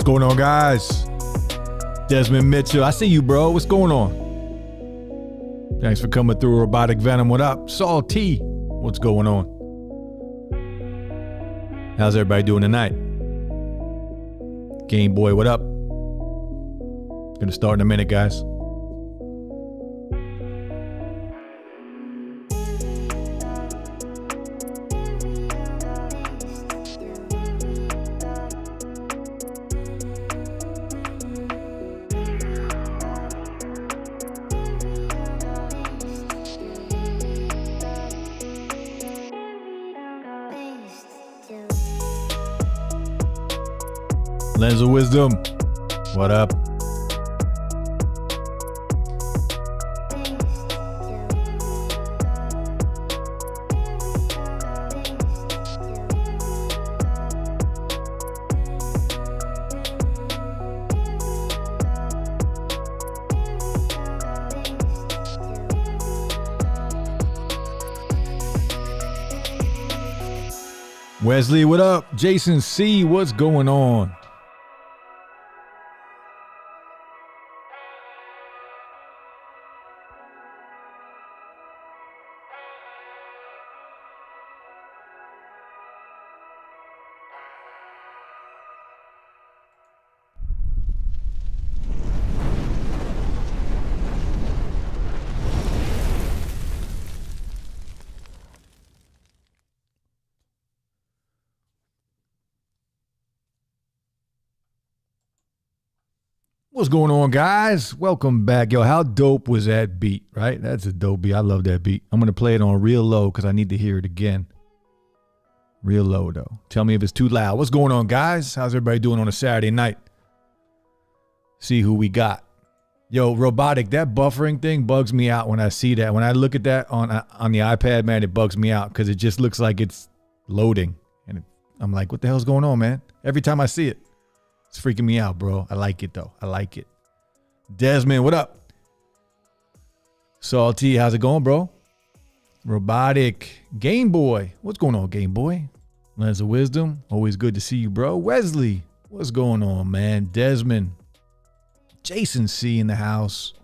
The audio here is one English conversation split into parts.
going on, guys? Desmond Mitchell, I see you, bro. What's going on? Thanks for coming through. Robotic Venom, what up? Saul T, what's going on? How's everybody doing tonight? Game Boy, what up? Gonna start in a minute, guys. Lens of Wisdom, what up? Wesley, what up? Jason C, what's going on? What's going on, guys? Welcome back. Yo, how dope was that beat, right? That's a dope beat. I love that beat. I'm going to play it on real low because I need to hear it again. Real low, though. Tell me if it's too loud. What's going on, guys? How's everybody doing on a Saturday night? See who we got. Yo, Robotic, that buffering thing bugs me out when I see that. When I look at that on the iPad, man, it bugs me out because it just looks like it's loading. And I'm like, what the hell's going on, man? Every time I see it. It's freaking me out, bro. I like it, though. I like it. Desmond, what up? Salty, how's it going, bro? Robotic. Game Boy. What's going on, Game Boy? Lens of Wisdom. Always good to see you, bro. Wesley, what's going on, man? Desmond. Jason C in the house.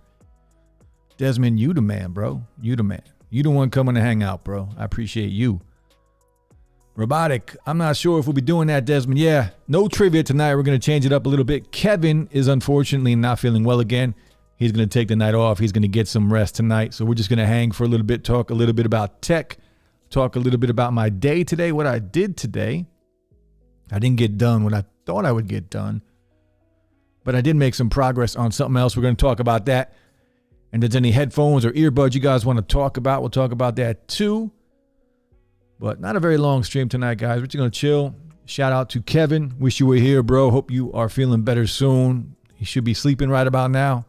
Desmond, you the man, bro. You the man. You the one coming to hang out, bro. I appreciate you. Robotic, I'm not sure if we'll be doing that, Desmond. Yeah, no trivia tonight. We're going to change it up a little bit. Kevin is unfortunately not feeling well again. He's going to take the night off. He's going to get some rest tonight. So we're just going to hang for a little bit, talk a little bit about tech, talk a little bit about my day today, what I did today. I didn't get done what I thought I would get done, but I did make some progress on something else. We're going to talk about that. And if there's any headphones or earbuds you guys want to talk about, we'll talk about that too. But not a very long stream tonight, guys. We're just going to chill. Shout out to Kevin. Wish you were here, bro. Hope you are feeling better soon. He should be sleeping right about now.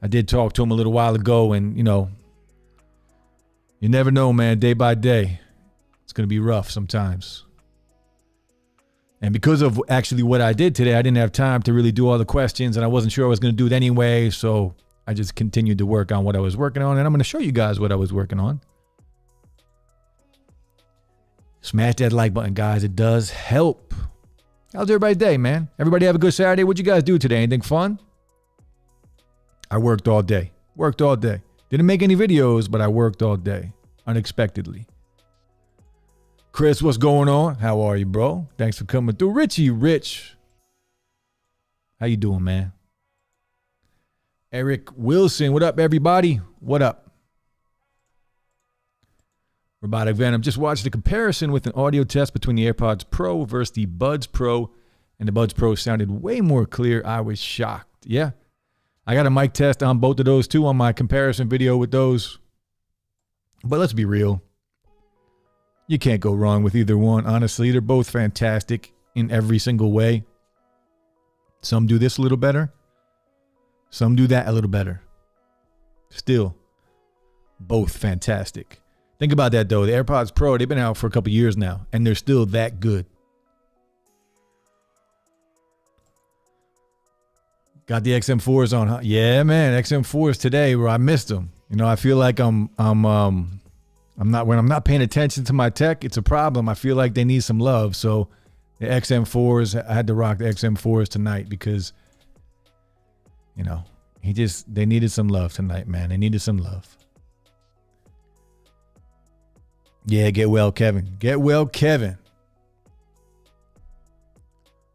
I did talk to him a little while ago, and, you know, you never know, man. Day by day, it's going to be rough sometimes. And because of actually what I did today, I didn't have time to really do all the questions, and I wasn't sure I was going to do it anyway, so I just continued to work on what I was working on, and I'm going to show you guys what I was working on. Smash that like button, guys. It does help. How's everybody's day, man? Everybody have a good Saturday? What'd you guys do today? Anything fun? I worked all day. Worked all day. Didn't make any videos, but I worked all day. Unexpectedly. Chris, what's going on? How are you, bro? Thanks for coming through. Richie Rich. How you doing, man? Eric Wilson. What up, everybody? What up? Robotic Venom. Just watched the comparison with an audio test between the AirPods Pro versus the Buds Pro, and the Buds Pro sounded way more clear. I was shocked. Yeah. I got a mic test on both of those too on my comparison video with those. But let's be real. You can't go wrong with either one. Honestly, they're both fantastic in every single way. Some do this a little better. Some do that a little better. Still, both fantastic. Think about that, though. The AirPods Pro, they've been out for a couple years now, and they're still that good. Got the XM4s on, huh? Yeah, man, XM4s today, where I missed them. You know, I feel like I'm not, when I'm not paying attention to my tech, it's a problem. I feel like they need some love. So The XM4s, I had to rock the XM4s tonight because, you know, they needed some love tonight, man. They needed some love. Yeah, get well, Kevin. Get well, Kevin.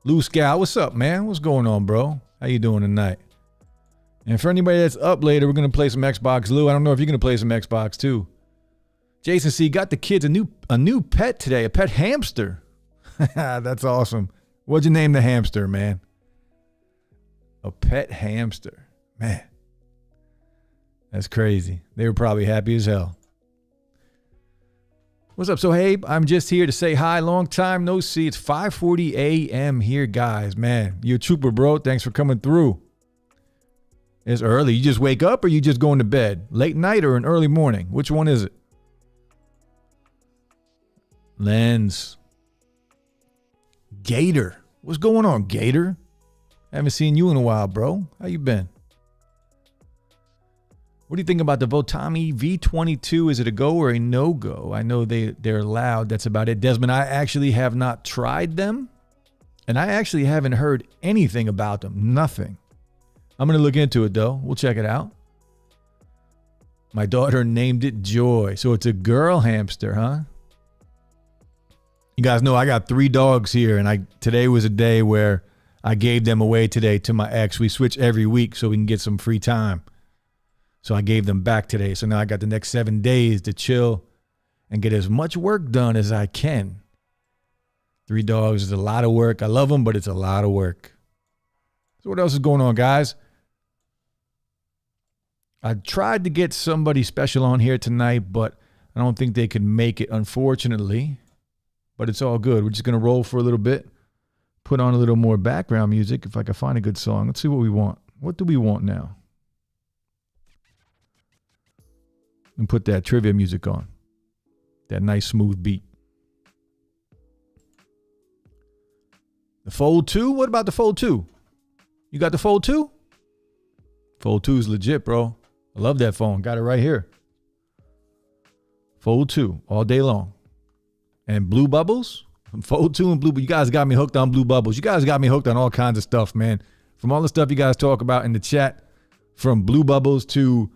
Lou Scout, what's up, man? What's going on, bro? How you doing tonight? And for anybody that's up later, we're going to play some Xbox. Lou, I don't know if you're going to play some Xbox too. Jason C. got the kids a new pet today, a pet hamster. That's awesome. What'd you name the hamster, man? A pet hamster. Man. That's crazy. They were probably happy as hell. What's up, Sohaib? I'm just here to say hi. Long time no see. It's 5:40 a.m. here, guys. Man, you're a trooper, bro. Thanks for coming through. It's early. You just wake up or you just going to bed? Late night or an early morning? Which one is it? Lens. Gator. What's going on, Gator? Haven't seen you in a while, bro. How you been? What do you think about the Votami V22? Is it a go or a no-go? I know they're loud. That's about it. Desmond, I actually have not tried them. And I actually haven't heard anything about them. Nothing. I'm going to look into it, though. We'll check it out. My daughter named it Joy. So it's a girl hamster, huh? You guys know I got 3 dogs here. And today was a day where I gave them away today to my ex. We switch every week so we can get some free time. So I gave them back today. So now I got the next 7 days to chill and get as much work done as I can. 3 dogs is a lot of work. I love them, but it's a lot of work. So what else is going on, guys? I tried to get somebody special on here tonight, but I don't think they could make it, unfortunately. But it's all good. We're just going to roll for a little bit. Put on a little more background music if I can find a good song. Let's see what we want. What do we want now? And put that trivia music on. That nice smooth beat. The Fold 2? What about the Fold 2? You got the Fold 2? Fold 2 is legit, bro. I love that phone. Got it right here. Fold 2 all day long. And Blue Bubbles? Fold 2 and Blue Bubbles. You guys got me hooked on Blue Bubbles. You guys got me hooked on all kinds of stuff, man. From all the stuff you guys talk about in the chat, from Blue Bubbles to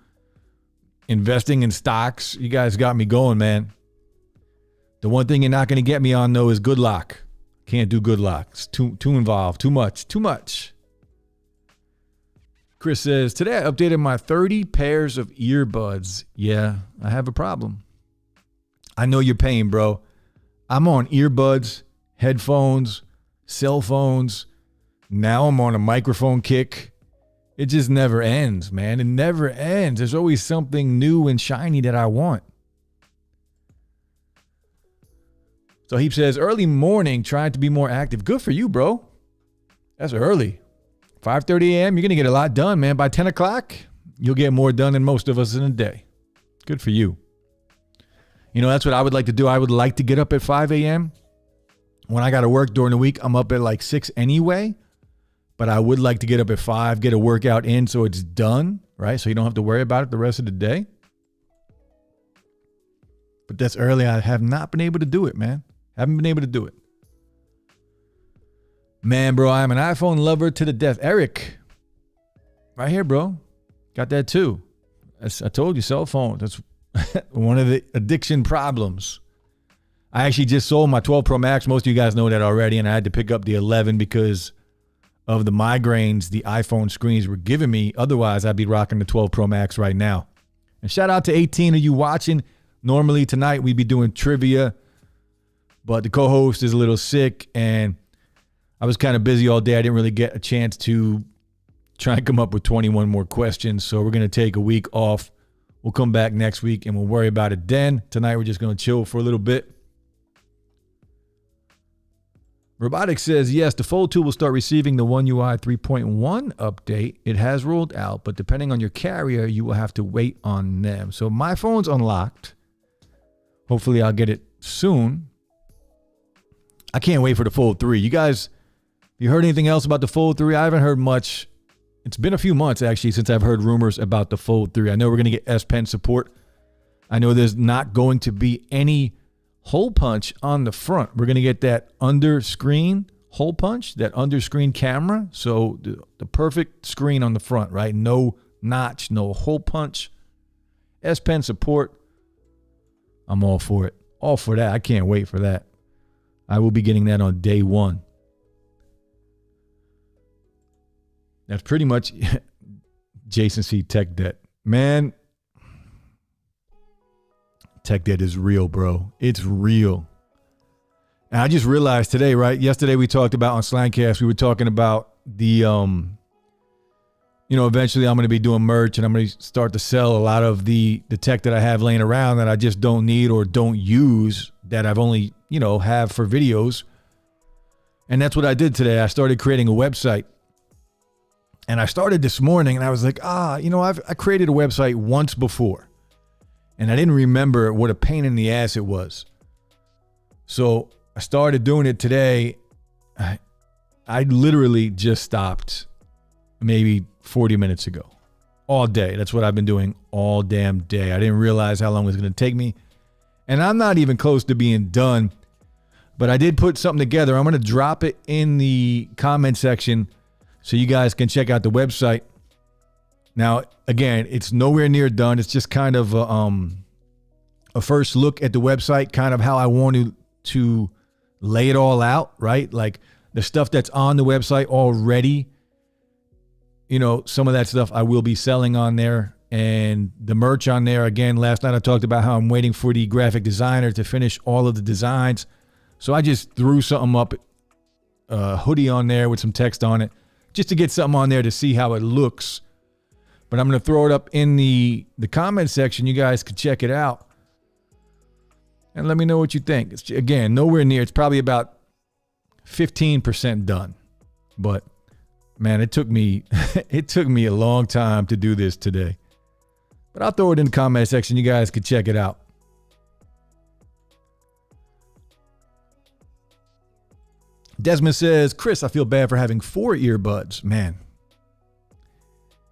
investing in stocks, you guys got me going, man. The one thing you're not going to get me on, though, is good lock. Can't do good lock. It's too involved. Too much. Chris says, today I updated my 30 pairs of earbuds. Yeah, I have a problem. I know your pain, bro. I'm on earbuds, headphones, cell phones. Now I'm on a microphone kick. It just never ends, man. It never ends. There's always something new and shiny that I want. So he says, early morning, trying to be more active. Good for you, bro. That's early. 5:30 a.m., you're going to get a lot done, man. By 10 o'clock, you'll get more done than most of us in a day. Good for you. You know, that's what I would like to do. I would like to get up at 5 a.m. When I got to work during the week, I'm up at like 6 anyway. But I would like to get up at 5, get a workout in so it's done, right? So you don't have to worry about it the rest of the day. But that's early. I have not been able to do it, man. Haven't been able to do it. Man, bro, I'm an iPhone lover to the death. Eric, right here, bro. Got that too. I told you, cell phone. That's one of the addiction problems. I actually just sold my 12 Pro Max. Most of you guys know that already. And I had to pick up the 11 because of the migraines the iPhone screens were giving me. Otherwise, I'd be rocking the 12 Pro Max right now. And shout out to 18 of you watching. Normally tonight we'd be doing trivia, but the co-host is a little sick and I was kind of busy all day. I didn't really get a chance to try and come up with 21 more questions. So we're going to take a week off. We'll come back next week and we'll worry about it then. Tonight we're just going to chill for a little bit. Robotics says, yes, the Fold 2 will start receiving the One UI 3.1 update. It has rolled out, but depending on your carrier, you will have to wait on them. So my phone's unlocked. Hopefully I'll get it soon. I can't wait for the Fold 3. You guys, you heard anything else about the Fold 3? I haven't heard much. It's been a few months, actually, since I've heard rumors about the Fold 3. I know we're going to get S Pen support. I know there's not going to be any hole punch on the front. We're going to get that under screen hole punch, that under screen camera. So the perfect screen on the front, right? No notch, no hole punch. S Pen support. I'm all for it. All for that. I can't wait for that. I will be getting that on day one. That's pretty much Jason C. Tech Debt. Man, tech debt is real, bro. It's real. And I just realized today, right? Yesterday we talked about on Slangcast, we were talking about the, eventually I'm going to be doing merch and I'm going to start to sell a lot of the tech that I have laying around that I just don't need or don't use, that I've only, have for videos. And that's what I did today. I started creating a website. And I started this morning and I was like, I created a website once before. And I didn't remember what a pain in the ass it was. So I started doing it today. I literally just stopped maybe 40 minutes ago. All day. That's what I've been doing all damn day. I didn't realize how long it was going to take me. And I'm not even close to being done. But I did put something together. I'm going to drop it in the comment section so you guys can check out the website. Now, again, it's nowhere near done. It's just kind of a first look at the website, kind of how I wanted to lay it all out, right? Like the stuff that's on the website already, some of that stuff I will be selling on there. And the merch on there, again, last night I talked about how I'm waiting for the graphic designer to finish all of the designs. So I just threw something up, a hoodie on there with some text on it, just to get something on there to see how it looks. But I'm going to throw it up in the comment section. You guys can check it out. And let me know what you think. It's, again, nowhere near. It's probably about 15% done. But, man, it took me a long time to do this today. But I'll throw it in the comment section. You guys can check it out. Desmond says, Chris, I feel bad for having 4 earbuds. Man,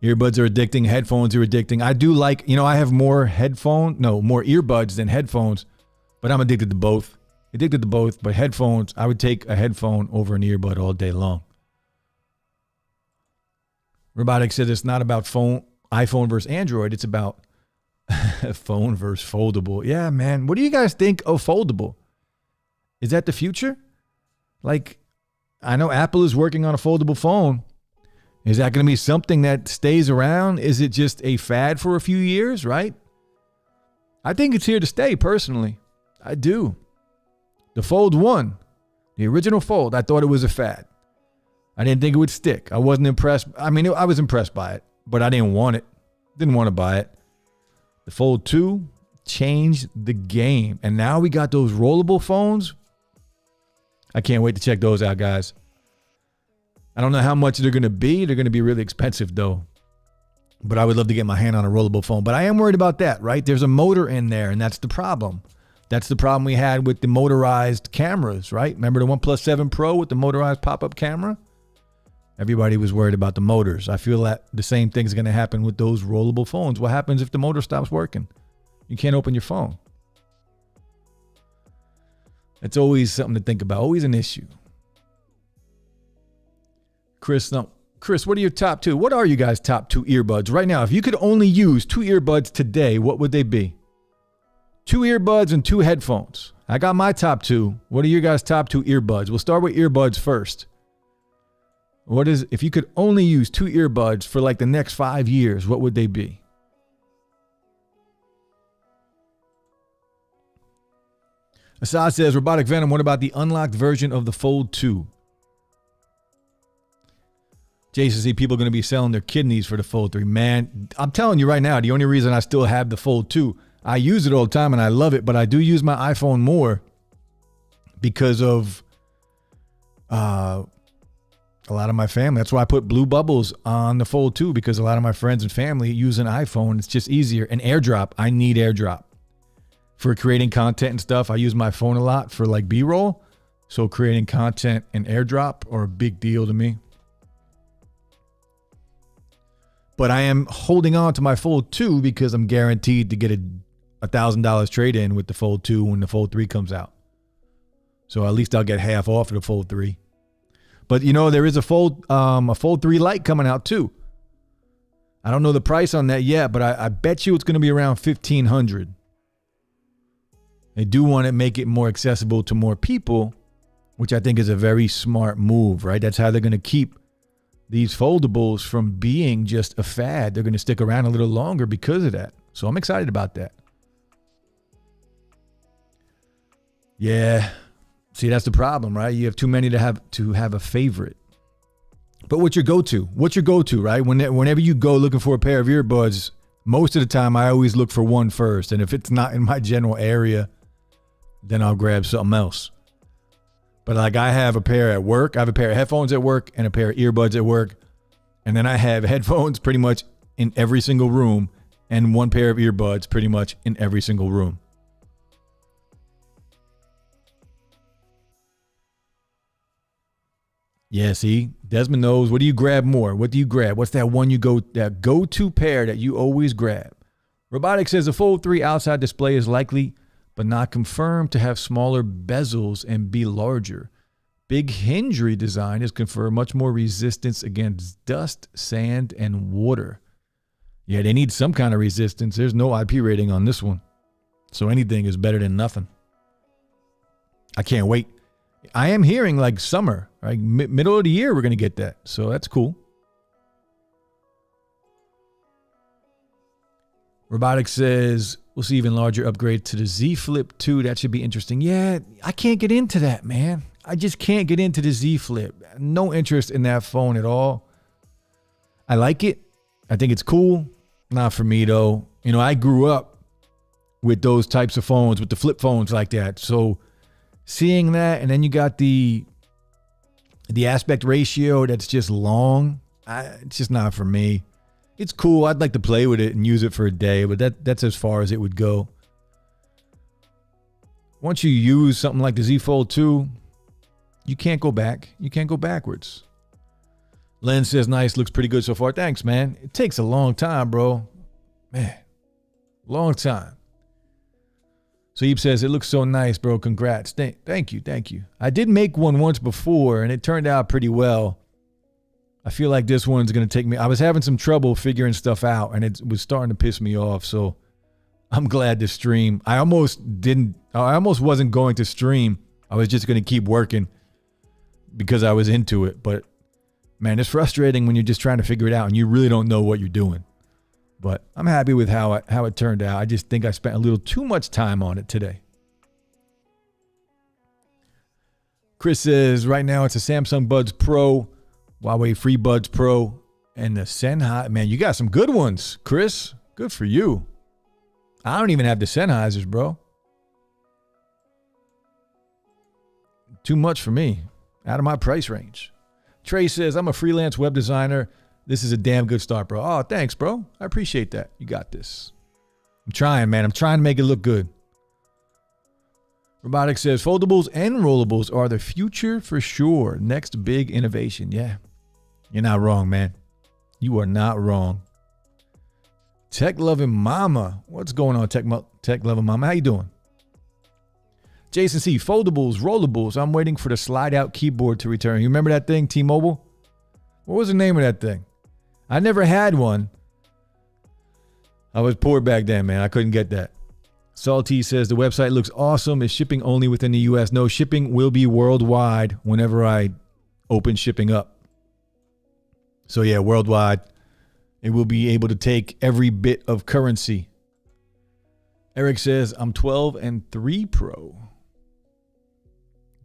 earbuds are addicting. Headphones are addicting. I do like, I have more earbuds than headphones, but I'm addicted to both. But headphones, I would take a headphone over an earbud all day long. Robotic says it's not about iPhone versus Android. It's about phone versus foldable. Yeah, man. What do you guys think of foldable? Is that the future? Like, I know Apple is working on a foldable phone. Is that going to be something that stays around? Is it just a fad for a few years, right? I think it's here to stay, personally. I do. The Fold 1, the original Fold, I thought it was a fad. I didn't think it would stick. I wasn't impressed. I mean, I was impressed by it, but I didn't want it. Didn't want to buy it. The Fold 2 changed the game. And now we got those rollable phones. I can't wait to check those out, guys. I don't know how much they're going to be. They're going to be really expensive, though. But I would love to get my hand on a rollable phone. But I am worried about that, right? There's a motor in there, and that's the problem. That's the problem we had with the motorized cameras, right? Remember the OnePlus 7 Pro with the motorized pop-up camera? Everybody was worried about the motors. I feel that the same thing's going to happen with those rollable phones. What happens if the motor stops working? You can't open your phone. It's always something to think about. Always an issue. Chris, what are your top 2? What are you guys' top 2 earbuds right now? If you could only use 2 earbuds today, what would they be? 2 earbuds and 2 headphones. I got my top 2. What are your guys' top 2 earbuds? We'll start with earbuds first. If you could only use 2 earbuds for like the next 5 years, what would they be? Assad says, Robotic Venom, what about the unlocked version of the Fold 2? Jason, see people going to be selling their kidneys for the Fold 3. Man, I'm telling you right now, the only reason I still have the Fold 2, I use it all the time and I love it, but I do use my iPhone more because of a lot of my family. That's why I put blue bubbles on the Fold 2, because a lot of my friends and family use an iPhone. It's just easier. And AirDrop, I need AirDrop. For creating content and stuff, I use my phone a lot for like B-roll. So creating content and AirDrop are a big deal to me. But I am holding on to my Fold 2 because I'm guaranteed to get a $1,000 trade in with the Fold 2 when the Fold 3 comes out. So at least I'll get half off of the Fold 3. But there is a Fold 3 Lite coming out too. I don't know the price on that yet, but I bet you it's going to be around $1,500. They do want to make it more accessible to more people, which I think is a very smart move, right? That's how they're going to keep these foldables from being just a fad. They're going to stick around a little longer because of that. So I'm excited about that. Yeah. See, that's the problem, right? You have too many to have a favorite. But what's your go-to? What's your go-to, right? Whenever you go looking for a pair of earbuds, most of the time I always look for one first. And if it's not in my general area, then I'll grab something else. But like I have a pair at work. I have a pair of headphones at work and a pair of earbuds at work. And then I have headphones pretty much in every single room and one pair of earbuds pretty much in every single room. Yeah, see, Desmond knows. What do you grab more? What do you grab? What's that go-to pair that you always grab? Robotics says the Fold 3 outside display is likely but not confirmed to have smaller bezels and be larger. Big hinge redesign is confirmed much more resistance against dust, sand, and water. Yeah, they need some kind of resistance. There's no IP rating on this one. So anything is better than nothing. I can't wait. I am hearing like summer, right? Middle of the year, we're going to get that. So that's cool. Robotics says we'll see even larger upgrade to the Z Flip 2. That should be interesting. Yeah, I can't get into that, man. I just can't get into the Z Flip. No interest in that phone at all. I like it. I think it's cool. Not for me, though. I grew up with those types of phones, with the flip phones like that. So seeing that, and then you got the aspect ratio that's just long. It's just not for me. It's cool. I'd like to play with it and use it for a day, but that's as far as it would go. Once you use something like the Z Fold 2, you can't go back. You can't go backwards. Len says, nice, looks pretty good so far. Thanks, man. It takes a long time, bro. Man, long time. Saeed says, it looks so nice, bro. Congrats. Thank you. I did make one once before, and it turned out pretty well. I feel like this one's going to take me. I was having some trouble figuring stuff out, and it was starting to piss me off. So I'm glad to stream. I almost wasn't going to stream. I was just going to keep working because I was into it. But man, it's frustrating when you're just trying to figure it out and you really don't know what you're doing. But I'm happy with how it turned out. I just think I spent a little too much time on it today. Chris says, right now it's a Samsung Buds Pro, Huawei Free Buds Pro, and the Sennheiser. Man, you got some good ones, Chris. Good for you. I don't even have the Sennheisers, bro. Too much for me. Out of my price range. Trey says, I'm a freelance web designer. This is a damn good start, bro. Oh, thanks, bro. I appreciate that. You got this. I'm trying, man. I'm trying to make it look good. Robotics says, foldables and rollables are the future for sure. Next big innovation. Yeah. You're not wrong, man. You are not wrong. Tech loving mama. What's going on, tech loving mama? How you doing? Jason C. Foldables, rollables. I'm waiting for the slide out keyboard to return. You remember that thing, T-Mobile? What was the name of that thing? I never had one. I was poor back then, man. I couldn't get that. Salty says the website looks awesome. Is shipping only within the U.S.? No, shipping will be worldwide whenever I open shipping up. So yeah, worldwide. It will be able to take every bit of currency. Eric says, I'm 12 and 3 Pro.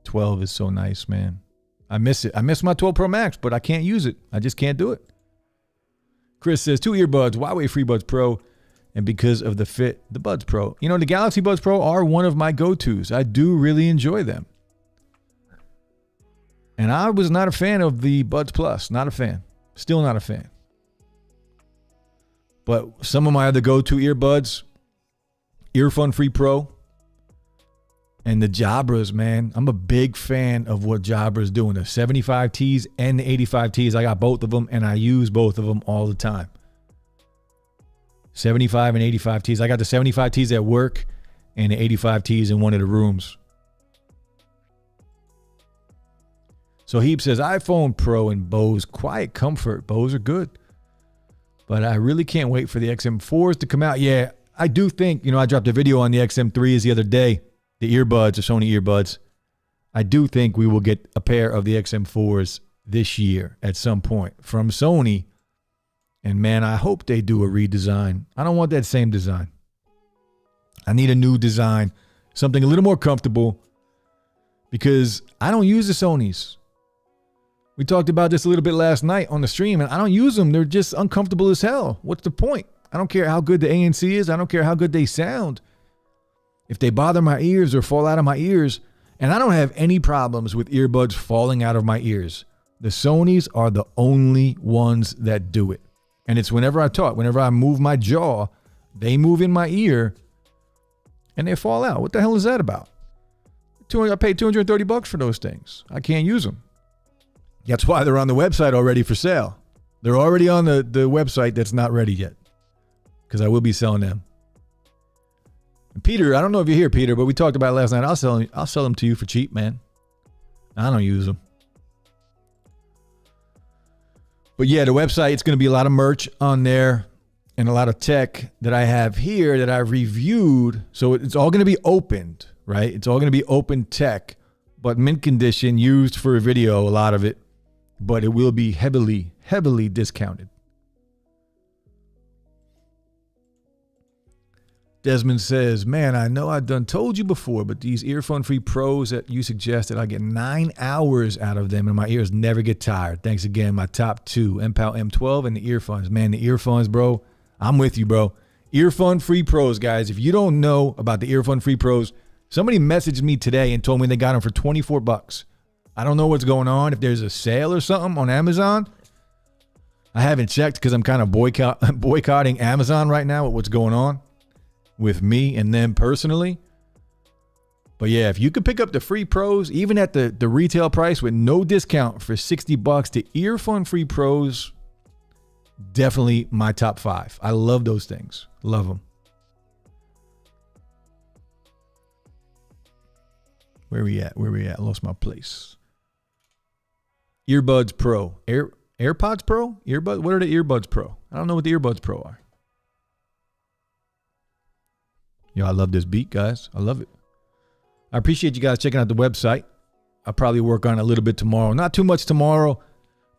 12 is so nice, man. I miss it. I miss my 12 Pro Max, but I can't use it. I just can't do it. Chris says, 2 earbuds, Huawei Free Buds Pro, and because of the fit, the Buds Pro. You know, the Galaxy Buds Pro are one of my go-tos. I do really enjoy them. And I was not a fan of the Buds Plus. Not a fan. Still not a fan. But some of my other go-to earbuds, Earphone Free Pro, and the Jabras, man. I'm a big fan of what Jabras doing. The 75Ts and the 85Ts. I got both of them, and I use both of them all the time. 75 and 85 Ts. I got the 75 Ts at work and the 85 Ts in one of the rooms. So Heap says, iPhone Pro and Bose Quiet Comfort. Bose are good. But I really can't wait for the XM4s to come out. Yeah, I do think, I dropped a video on the XM3s the other day. The earbuds, the Sony earbuds. I do think we will get a pair of the XM4s this year at some point from Sony. And man, I hope they do a redesign. I don't want that same design. I need a new design, something a little more comfortable, because I don't use the Sonys. We talked about this a little bit last night on the stream, and I don't use them. They're just uncomfortable as hell. What's the point? I don't care how good the ANC is. I don't care how good they sound. If they bother my ears or fall out of my ears, and I don't have any problems with earbuds falling out of my ears. The Sonys are the only ones that do it. And it's whenever I talk, whenever I move my jaw, they move in my ear and they fall out. What the hell is that about? I paid $230 for those things. I can't use them. That's why they're on the website already for sale. They're already on the website that's not ready yet, because I will be selling them. And Peter, I don't know if you're here, Peter, but we talked about it last night. I'll sell them to you for cheap, man. I don't use them. But yeah, the website, it's going to be a lot of merch on there and a lot of tech that I have here that I've reviewed. So it's all going to be opened, right? It's all going to be open tech, but mint condition, used for a video, a lot of it. But it will be heavily, heavily discounted. Desmond says, man, I know I've done told you before, but these earphone-free pros that you suggested, I get 9 hours out of them and my ears never get tired. Thanks again. My top two, MPAL M12 and the earphones. Man, the earphones, bro, I'm with you, bro. Earphone-free pros, guys. If you don't know about the earphone-free pros, somebody messaged me today and told me they got them for $24. I don't know what's going on, if there's a sale or something on Amazon. I haven't checked because I'm kind of boycotting Amazon right now with what's going on with me and them personally. But yeah, if you could pick up the free pros, even at the retail price with no discount for $60, the earphone free pros, definitely my top 5. I love those things. Love them. Where we at? I lost my place. Earbuds Pro. AirPods Pro? Earbuds? What are the Earbuds Pro? I don't know what the Earbuds Pro are. Yo, I love this beat, guys. I love it. I appreciate you guys checking out the website. I'll probably work on it a little bit tomorrow. Not too much tomorrow.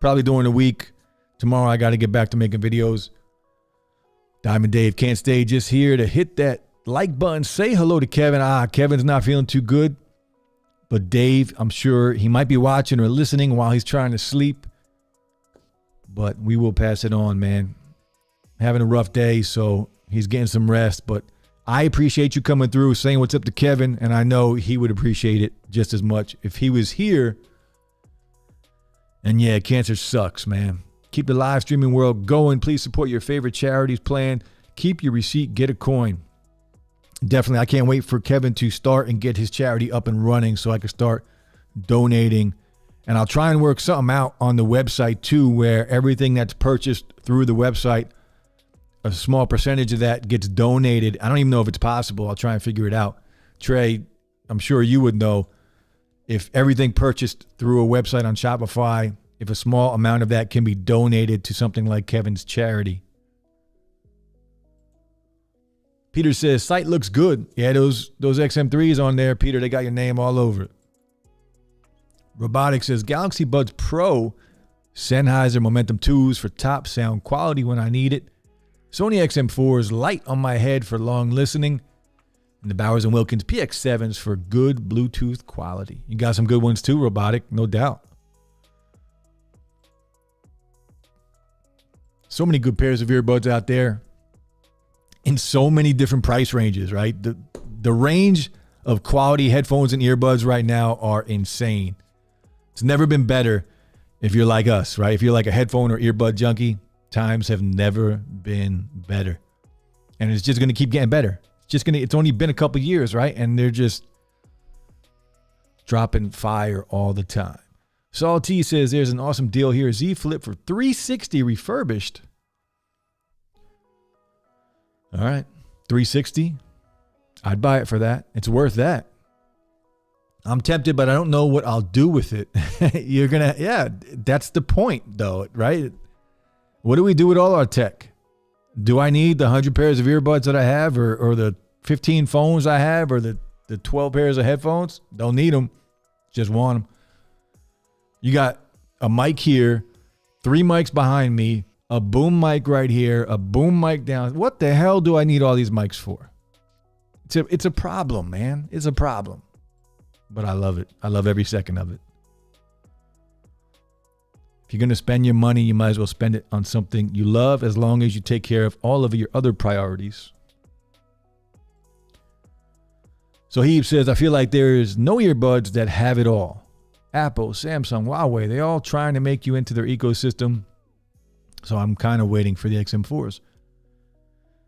Probably during the week. Tomorrow I got to get back to making videos. Diamond Dave can't stay just here to hit that like button. Say hello to Kevin. Kevin's not feeling too good. But Dave, I'm sure he might be watching or listening while he's trying to sleep. But we will pass it on, man. Having a rough day, so he's getting some rest. But I appreciate you coming through, saying what's up to Kevin, and I know he would appreciate it just as much if he was here. And yeah, cancer sucks, man. Keep the live streaming world going. Please support your favorite charities plan. Keep your receipt, get a coin. Definitely, I can't wait for Kevin to start and get his charity up and running so I can start donating. And I'll try and work something out on the website too, where everything that's purchased through the website, a small percentage of that gets donated. I don't even know if it's possible. I'll try and figure it out. Trey, I'm sure you would know, if everything purchased through a website on Shopify, if a small amount of that can be donated to something like Kevin's charity. Peter says, site looks good. Yeah, those XM3s on there, Peter, they got your name all over it. Robotics says, Galaxy Buds Pro, Sennheiser Momentum 2s for top sound quality when I need it. Sony XM4s light on my head for long listening. And the Bowers & Wilkins PX7s for good Bluetooth quality. You got some good ones too, Robotic, no doubt. So many good pairs of earbuds out there in so many different price ranges, right? The range of quality headphones and earbuds right now are insane. It's never been better if you're like us, right? If you're like a headphone or earbud junkie, times have never been better. And it's just going to keep getting better. It's only been a couple years, right? And they're just dropping fire all the time. Saul T says there's an awesome deal here. Z Flip for $360 refurbished. All right. $360. I'd buy it for that. It's worth that. I'm tempted, but I don't know what I'll do with it. That's the point though, right? What do we do with all our tech? Do I need the 100 pairs of earbuds that I have or the 15 phones I have or the 12 pairs of headphones? Don't need them. Just want them. You got a mic here, 3 mics behind me, a boom mic right here, a boom mic down. What the hell do I need all these mics for? It's a problem, man. It's a problem. But I love it. I love every second of it. If you're going to spend your money, you might as well spend it on something you love as long as you take care of all of your other priorities. So Heeb says, I feel like there's no earbuds that have it all. Apple, Samsung, Huawei, they all trying to make you into their ecosystem. So I'm kind of waiting for the XM4s.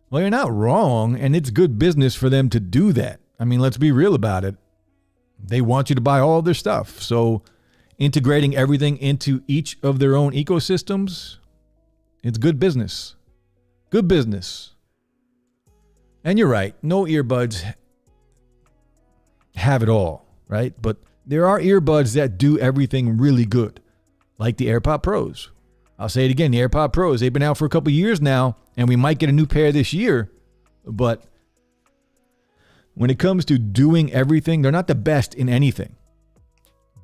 Well, you're not wrong, and it's good business for them to do that. I mean, let's be real about it. They want you to buy all their stuff. So integrating everything into each of their own ecosystems, it's good business. Good business. And you're right. No earbuds have it all, right? But there are earbuds that do everything really good, like the AirPod Pros. I'll say it again, the AirPod Pros, they've been out for a couple years now, and we might get a new pair this year. But when it comes to doing everything, they're not the best in anything,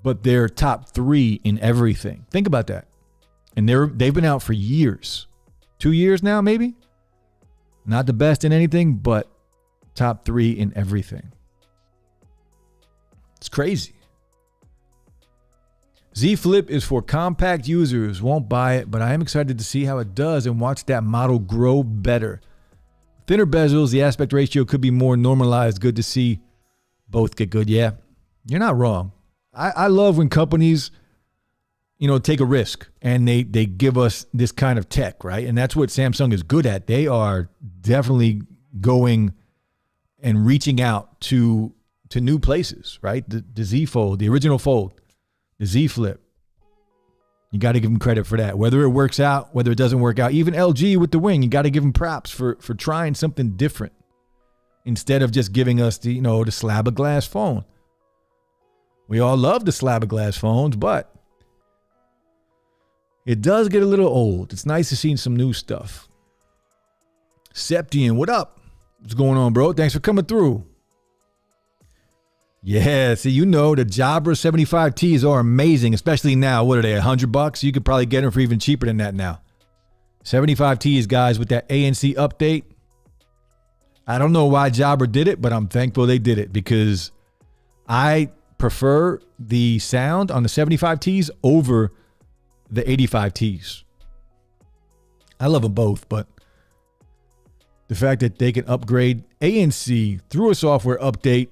but they're top 3 in everything. Think about that. And they've been out for years. 2 years now, maybe? Not the best in anything, but top 3 in everything. It's crazy. Z Flip is for compact users. Won't buy it, but I am excited to see how it does and watch that model grow better. Thinner bezels, the aspect ratio could be more normalized. Good to see both get good. Yeah, you're not wrong. I love when companies, take a risk and they give us this kind of tech, right? And that's what Samsung is good at. They are definitely going and reaching out to new places, right? The Z Fold, the original Fold, the Z Flip. You got to give them credit for that. Whether it works out, whether it doesn't work out. Even LG with the Wing, you got to give them props for trying something different instead of just giving us the slab of glass phone. We all love the slab of glass phones, but it does get a little old. It's nice to see some new stuff. Septian, what up? What's going on, bro? Thanks for coming through. Yeah, see, the Jabra 75Ts are amazing, especially now. What are they, $100? You could probably get them for even cheaper than that now. 75Ts, guys, with that ANC update. I don't know why Jabra did it, but I'm thankful they did it because I prefer the sound on the 75Ts over the 85Ts. I love them both, but the fact that they can upgrade ANC through a software update,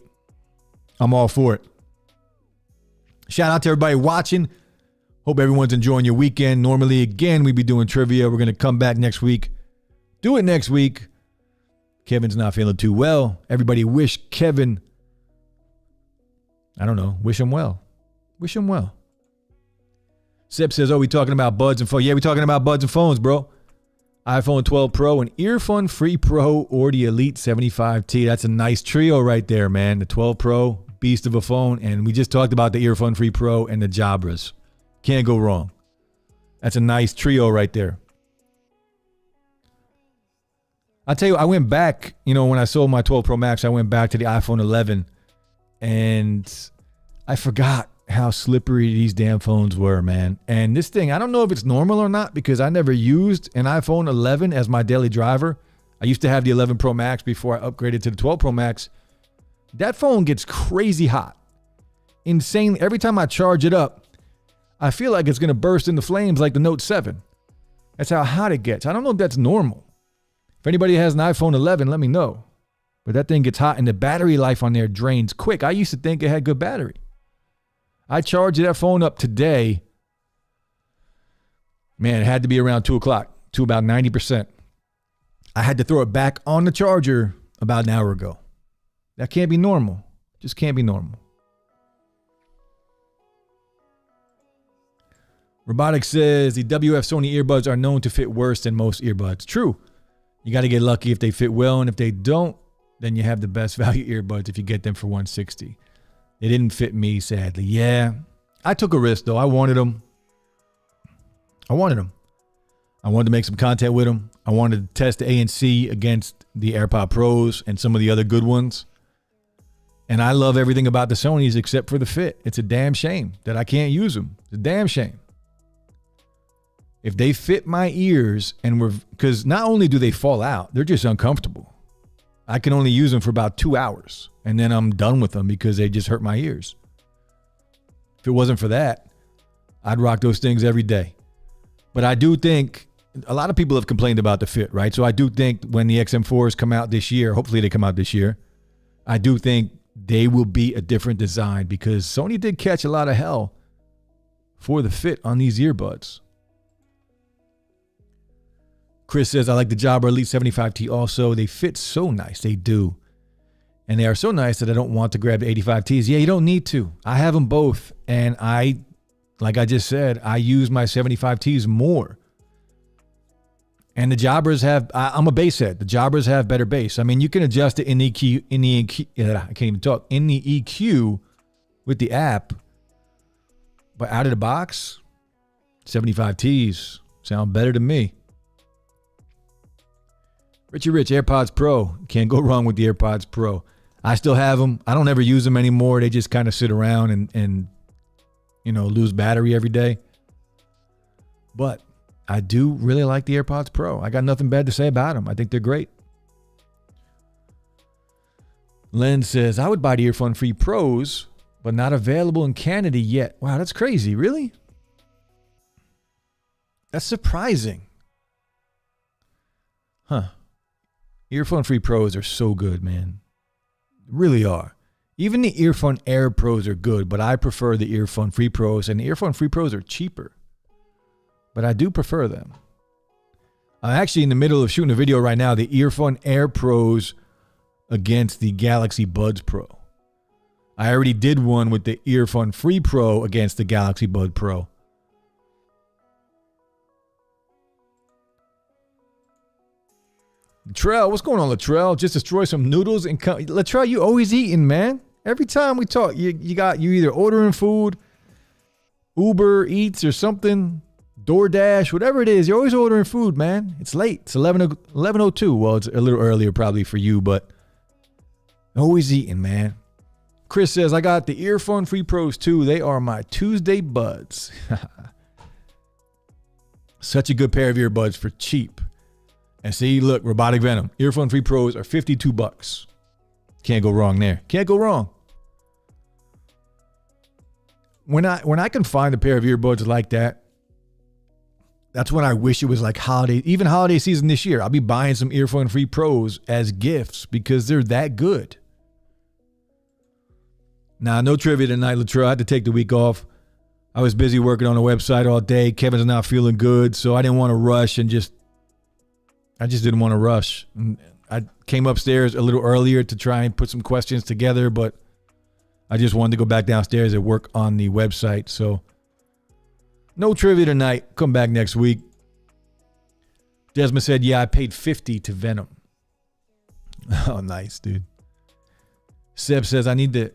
I'm all for it. Shout out to everybody watching. Hope everyone's enjoying your weekend. Normally, again, we'd be doing trivia. We're going to come back next week. Do it next week. Kevin's not feeling too well. Everybody wish Kevin, wish him well. Wish him well. Sip says, we talking about buds and phones? Yeah, we talking about buds and phones, bro. iPhone 12 Pro, an Earphone Free Pro, or the Elite 75T. That's a nice trio right there, man. The 12 Pro, beast of a phone. And we just talked about the Earphone Free Pro and the Jabras. Can't go wrong. That's a nice trio right there. I'll tell you, I went back, when I sold my 12 Pro Max, I went back to the iPhone 11 and I forgot how slippery these damn phones were, man. And this thing, I don't know if it's normal or not because I never used an iPhone 11 as my daily driver. I used to have the 11 Pro Max before I upgraded to the 12 Pro Max. That phone gets crazy hot. Insane. Every time I charge it up, I feel like it's going to burst into flames like the Note 7. That's how hot it gets. I don't know if that's normal. If anybody has an iPhone 11, let me know. But that thing gets hot and the battery life on there drains quick. I used to think it had good battery. I charged that phone up today. Man, it had to be around 2 o'clock to about 90%. I had to throw it back on the charger about an hour ago. That can't be normal. Just can't be normal. Robotics says the WF Sony earbuds are known to fit worse than most earbuds. True. You got to get lucky if they fit well, and if they don't, then you have the best value earbuds if you get them for $160. They didn't fit me, sadly. Yeah, I took a risk though. I wanted them. I wanted to make some content with them. I wanted to test the ANC against the AirPod Pros and some of the other good ones. And I love everything about the Sonys except for the fit. It's a damn shame that I can't use them. It's a damn shame. If they fit my ears because not only do they fall out, they're just uncomfortable. I can only use them for about 2 hours and then I'm done with them because they just hurt my ears. If it wasn't for that, I'd rock those things every day. But I do think a lot of people have complained about the fit, right? So I do think when the XM4s come out this year, hopefully they come out this year, I do think they will be a different design because Sony did catch a lot of hell for the fit on these earbuds. Chris says, I like the Jabra Elite 75T also. They fit so nice. They do. And they are so nice that I don't want to grab the 85Ts. Yeah, you don't need to. I have them both. And like I just said, I use my 75Ts more. And the Jabras have, I'm a bass head. The Jabras have better bass. I mean, you can adjust it in the EQ with the app. But out of the box, 75Ts sound better to me. Richie Rich, AirPods Pro. Can't go wrong with the AirPods Pro. I still have them. I don't ever use them anymore. They just kind of sit around and lose battery every day. But I do really like the AirPods Pro. I got nothing bad to say about them. I think they're great. Len says, I would buy the Earphone Free Pros, but not available in Canada yet. Wow, that's crazy. Really? That's surprising. Huh. Earphone Free Pros are so good, man. Really are. Even the Earphone Air Pros are good, but I prefer the Earphone Free Pros, and the Earphone Free Pros are cheaper. But I do prefer them. I'm actually in the middle of shooting a video right now, the Earphone Air Pros against the Galaxy Buds Pro. I already did one with the Earphone Free Pro against the Galaxy Bud Pro. Latrell, what's going on, Latrell? Just destroy some noodles and come. Latrell, you always eating, man. Every time we talk, you either ordering food, Uber Eats or something, DoorDash, whatever it is. You're always ordering food, man. It's late. It's 11:02. Well, it's a little earlier probably for you, but always eating, man. Chris says, I got the Earphone Free Pros too. They are my Tuesday buds. Such a good pair of earbuds for cheap. And see, look, Robotic Venom. Earphone Free Pros are $52. Can't go wrong there. Can't go wrong. When I can find a pair of earbuds like that, that's when I wish it was like even holiday season this year. I'll be buying some Earphone Free Pros as gifts because they're that good. Nah, no trivia tonight, Latrell. I had to take the week off. I was busy working on the website all day. Kevin's not feeling good, so I didn't want to rush and I just didn't want to rush. I came upstairs a little earlier to try and put some questions together, but I just wanted to go back downstairs and work on the website. So no trivia tonight. Come back next week. Desmond said, yeah, I paid $50 to Venom. Oh, nice, dude. Seb says, I need to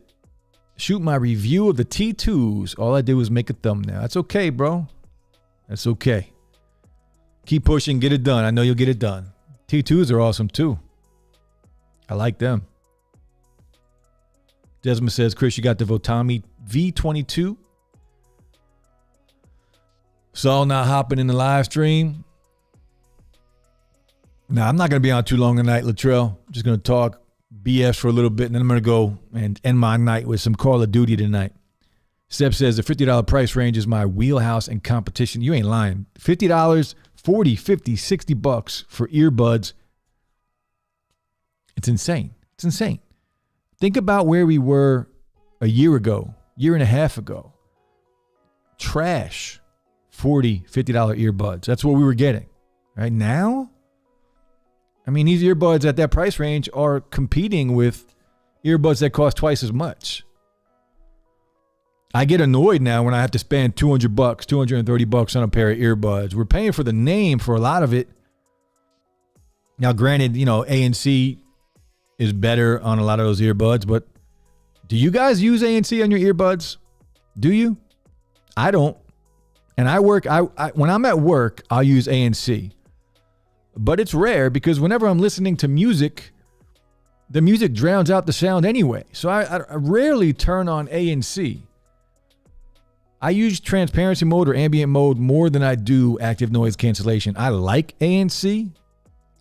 shoot my review of the T2s. All I did was make a thumbnail. That's okay, bro. That's okay. Keep pushing, get it done. I know you'll get it done. T2s are awesome too. I like them. Desmond says, Chris, you got the Votami V22. Saul not hopping in the live stream. Now, I'm not going to be on too long tonight, Latrell. I'm just going to talk BS for a little bit, and then I'm going to go and end my night with some Call of Duty tonight. Seb says the $50 price range is my wheelhouse and competition. You ain't lying. $50, $40, $50, $60 for earbuds. It's insane. It's insane. Think about where we were a year ago, year and a half ago. Trash. $40, $50 earbuds. That's what we were getting. Right now, I mean, these earbuds at that price range are competing with earbuds that cost twice as much. I get annoyed now when I have to spend $200, $230 on a pair of earbuds. We're paying for the name for a lot of it. Now, granted, ANC is better on a lot of those earbuds, but do you guys use ANC on your earbuds? Do you? I don't. And I work, when I'm at work, I'll use ANC. But it's rare because whenever I'm listening to music, the music drowns out the sound anyway. So I rarely turn on ANC. I use transparency mode or ambient mode more than I do active noise cancellation. I like ANC.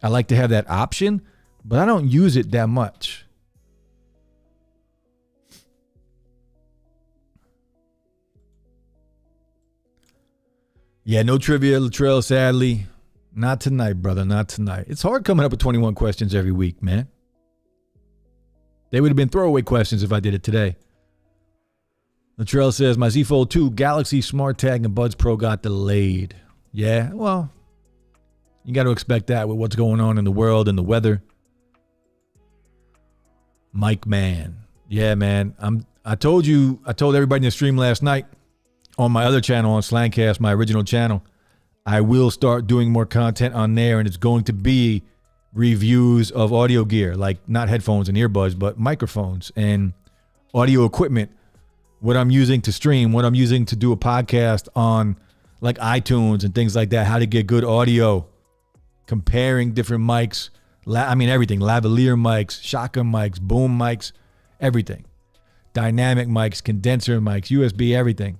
I like to have that option, but I don't use it that much. Yeah, no trivia, Latrell, sadly. Not tonight, brother, not tonight. It's hard coming up with 21 questions every week, man. They would have been throwaway questions if I did it today. Latrell says, my Z Fold 2 Galaxy Smart Tag and Buds Pro got delayed. Yeah, well, you got to expect that with what's going on in the world and the weather. Mike Man. Yeah, man. I told everybody in the stream last night on my other channel, on Slangcast, my original channel, I will start doing more content on there, and it's going to be reviews of audio gear, like not headphones and earbuds, but microphones and audio equipment, what I'm using to stream, what I'm using to do a podcast on like iTunes and things like that, how to get good audio, comparing different mics, everything, lavalier mics, shotgun mics, boom mics, everything, dynamic mics, condenser mics, USB, everything.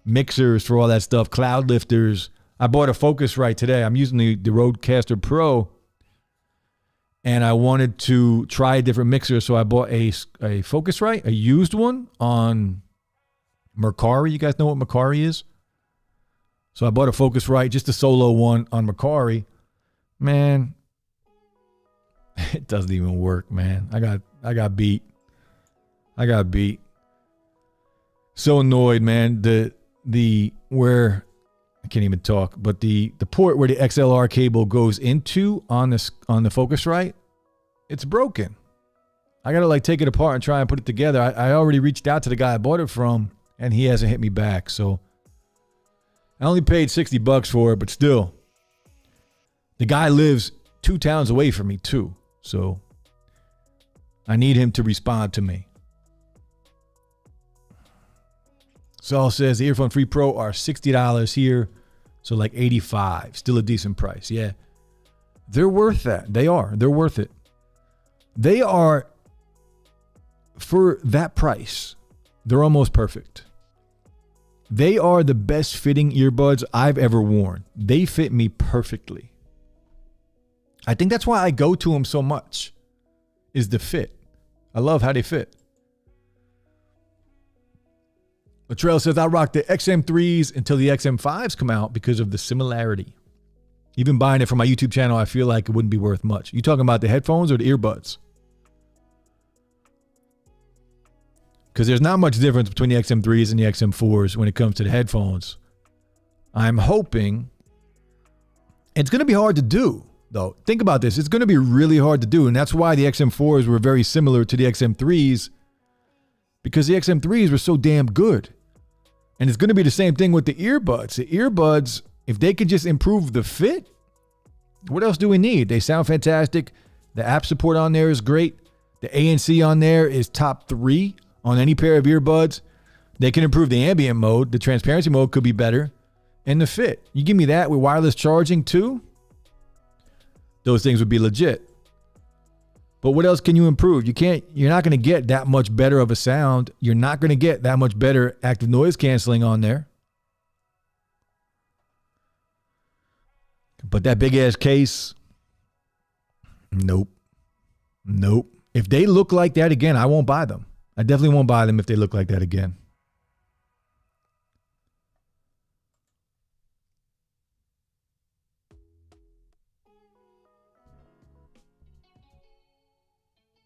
Mixers for all that stuff, cloud lifters. I bought a Focusrite today. I'm using the Rodecaster Pro, and I wanted to try a different mixer, so I bought a Focusrite, a used one on Mercari. You guys know what Mercari is? So I bought a Focusrite, just a solo one on Mercari. Man, it doesn't even work, man. I got beat. So annoyed, man. Where I can't even talk, but the port where the XLR cable goes into on the Focusrite, it's broken. I gotta take it apart and try and put it together. I already reached out to the guy I bought it from, and he hasn't hit me back. So I only paid $60 for it, but still, the guy lives 2 towns away from me too. So I need him to respond to me. Saul says the Earphone 3 Pro are $60 here, so like $85. Still a decent price. Yeah, they're worth that. They are. They're worth it. They are, for that price, they're almost perfect. They are the best fitting earbuds I've ever worn. They fit me perfectly. I think that's why I go to them so much, is the fit. I love how they fit. Latrell says, I rock the XM3s until the XM5s come out because of the similarity. Even buying it from my YouTube channel, I feel like it wouldn't be worth much. You talking about the headphones or the earbuds? Because there's not much difference between the XM3s and the XM4s when it comes to the headphones. I'm hoping it's going to be hard to do, though. Think about this. It's going to be really hard to do, and that's why the XM4s were very similar to the XM3s, because the XM3s were so damn good. And it's going to be the same thing with the earbuds. The earbuds, if they could just improve the fit, what else do we need? They sound fantastic. The app support on there is great. The ANC on there is top 3 on any pair of earbuds. They can improve the ambient mode. The transparency mode could be better. And the fit. You give me that with wireless charging too, those things would be legit. But what else can you improve? You're not going to get that much better of a sound. You're not going to get that much better active noise canceling on there. But that big ass case, nope. If they look like that again, I won't buy them. I definitely won't buy them if they look like that again.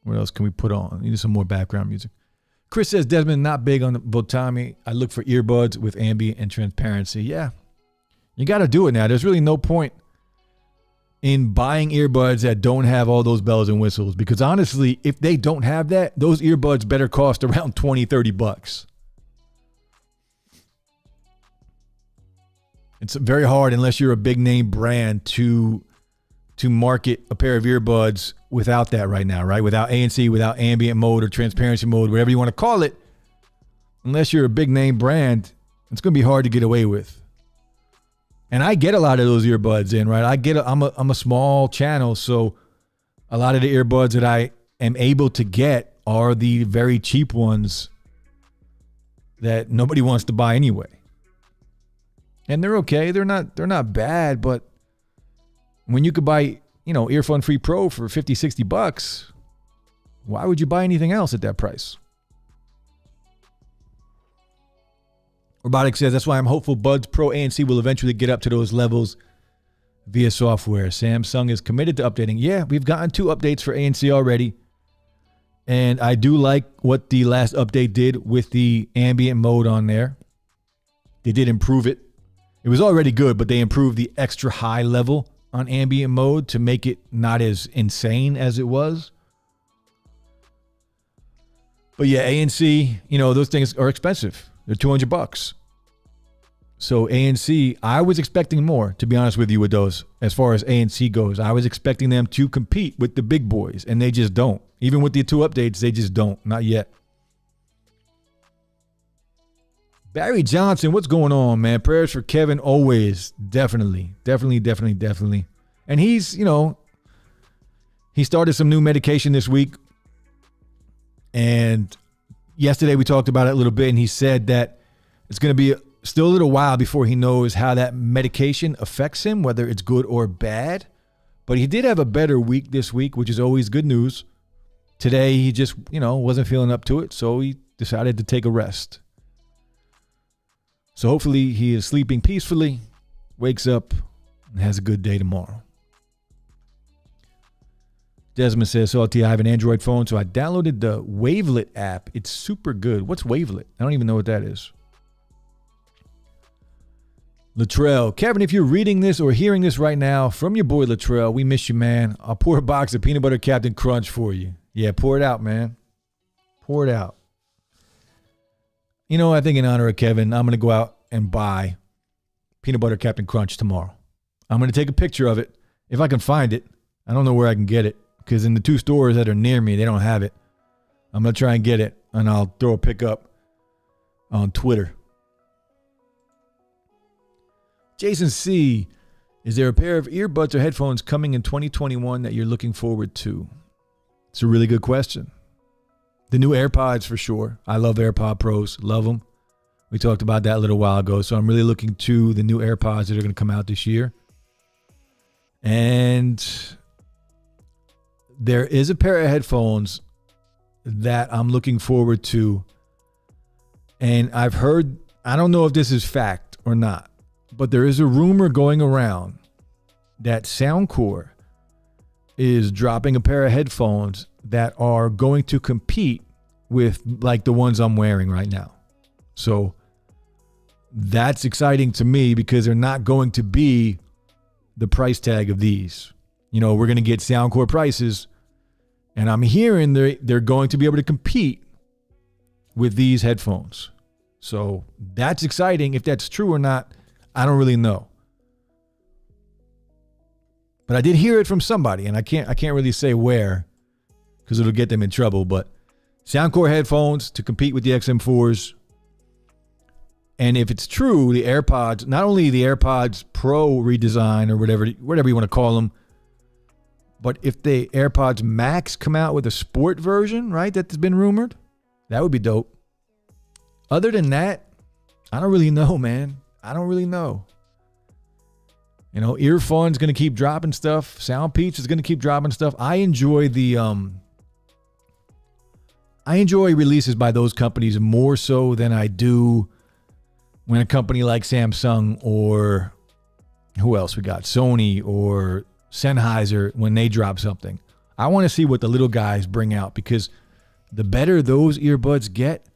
What else can we put on? Need some more background music. Chris says, Desmond, not big on the Botami. I look for earbuds with ambient and transparency. Yeah, you got to do it now. There's really no point in buying earbuds that don't have all those bells and whistles, because honestly, if they don't have that, those earbuds better cost around $20-$30. It's very hard, unless you're a big name brand, to to market a pair of earbuds without that right now, right? Without ANC, without ambient mode or transparency mode, whatever you want to call it. Unless you're a big name brand, it's going to be hard to get away with. And I get a lot of those earbuds in, right? I'm a small channel, so a lot of the earbuds that I am able to get are the very cheap ones that nobody wants to buy anyway. And they're okay. They're not bad, but when you could buy, Earphone Free Pro for $50-$60, why would you buy anything else at that price? Robotic says, that's why I'm hopeful Buds Pro ANC will eventually get up to those levels via software. Samsung is committed to updating. Yeah, we've gotten 2 updates for ANC already. And I do like what the last update did with the ambient mode on there. They did improve it. It was already good, but they improved the extra high level on ambient mode to make it not as insane as it was. But yeah, ANC, those things are expensive. They're $200. So ANC, I was expecting more, to be honest with you, with those. As far as ANC goes, I was expecting them to compete with the big boys, and they just don't. Even with the 2 updates, they just don't. Not yet. Barry Johnson, what's going on, man? Prayers for Kevin always. Definitely. And he's, he started some new medication this week. And yesterday we talked about it a little bit, and he said that it's going to be still a little while before he knows how that medication affects him, whether it's good or bad. But he did have a better week this week, which is always good news. Today, he just, wasn't feeling up to it, so he decided to take a rest. So hopefully he is sleeping peacefully, wakes up, and has a good day tomorrow. Desmond says, so I have an Android phone, so I downloaded the Wavelet app. It's super good. What's Wavelet? I don't even know what that is. Latrell, Kevin, if you're reading this or hearing this right now from your boy Latrell, we miss you, man. I'll pour a box of peanut butter Captain Crunch for you. Yeah, pour it out, man. Pour it out. I think in honor of Kevin, I'm going to go out and buy peanut butter Captain Crunch tomorrow. I'm going to take a picture of it if I can find it. I don't know where I can get it because in the 2 stores that are near me, they don't have it. I'm going to try and get it, and I'll throw a pic up on Twitter. Jason C., is there a pair of earbuds or headphones coming in 2021 that you're looking forward to? It's a really good question. The new AirPods for sure. I love AirPod Pros. Love them. We talked about that a little while ago. So I'm really looking to the new AirPods that are going to come out this year. And there is a pair of headphones that I'm looking forward to. And I've heard, I don't know if this is fact or not, but there is a rumor going around that Soundcore is dropping a pair of headphones that are going to compete with like the ones I'm wearing right now. So that's exciting to me because they're not going to be the price tag of these. We're going to get Soundcore prices, and I'm hearing they're going to be able to compete with these headphones. So that's exciting. If that's true or not, I don't really know. But I did hear it from somebody, and I can't really say where because it'll get them in trouble. But Soundcore headphones to compete with the XM4s. And if it's true, the AirPods, not only the AirPods Pro redesign or whatever you want to call them, but if the AirPods Max come out with a sport version, right, that's been rumored, that would be dope. Other than that, I don't really know, man. I don't really know. Earphone's going to keep dropping stuff. Soundpeach is going to keep dropping stuff. I enjoy releases by those companies more so than I do when a company like Samsung or who else we got? Sony or Sennheiser, when they drop something. I want to see what the little guys bring out because the better those earbuds get,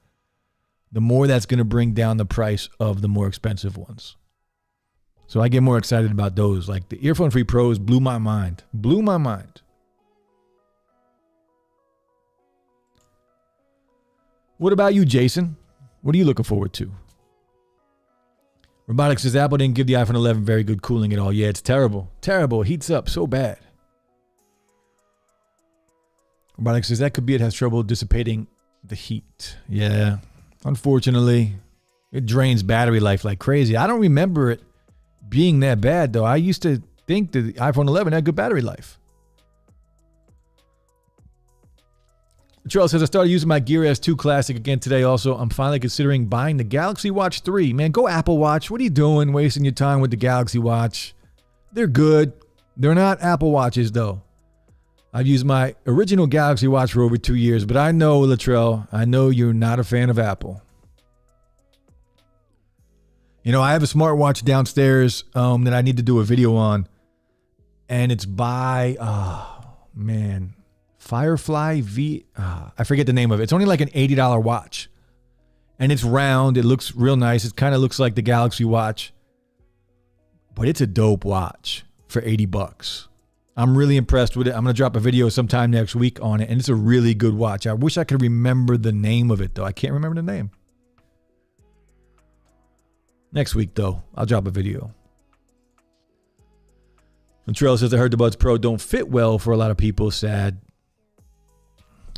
the more that's going to bring down the price of the more expensive ones. So I get more excited about those. Like the Earphone Free Pros blew my mind. Blew my mind. What about you, Jason? What are you looking forward to? Robotics says Apple didn't give the iPhone 11 very good cooling at all. Yeah, it's terrible. Terrible. It heats up so bad. Robotic says that could be it has trouble dissipating the heat. Yeah, unfortunately, it drains battery life like crazy. I don't remember it being that bad though. I used to think that the iPhone 11 had good battery life. Charles says, I started using my Gear S2 Classic again today also. I'm finally considering buying the Galaxy Watch 3. Man, go Apple Watch. What are you doing wasting your time with the Galaxy Watch? They're good. They're not Apple Watches, though. I've used my original Galaxy Watch for over 2 years, but I know, Latrell, I know you're not a fan of Apple. You know, I have a smartwatch downstairs that I need to do a video on, and it's by, Firefly V. I forget the name of it. It's only like an $80 watch. And it's round. It looks real nice. It kind of looks like the Galaxy Watch. But it's a dope watch for $80. I'm really impressed with it. I'm going to drop a video sometime next week on it. And it's a really good watch. I wish I could remember the name of it, though. I can't remember the name. Next week, though, I'll drop a video. And Trail says, I heard the Buds Pro don't fit well for a lot of people. Sad.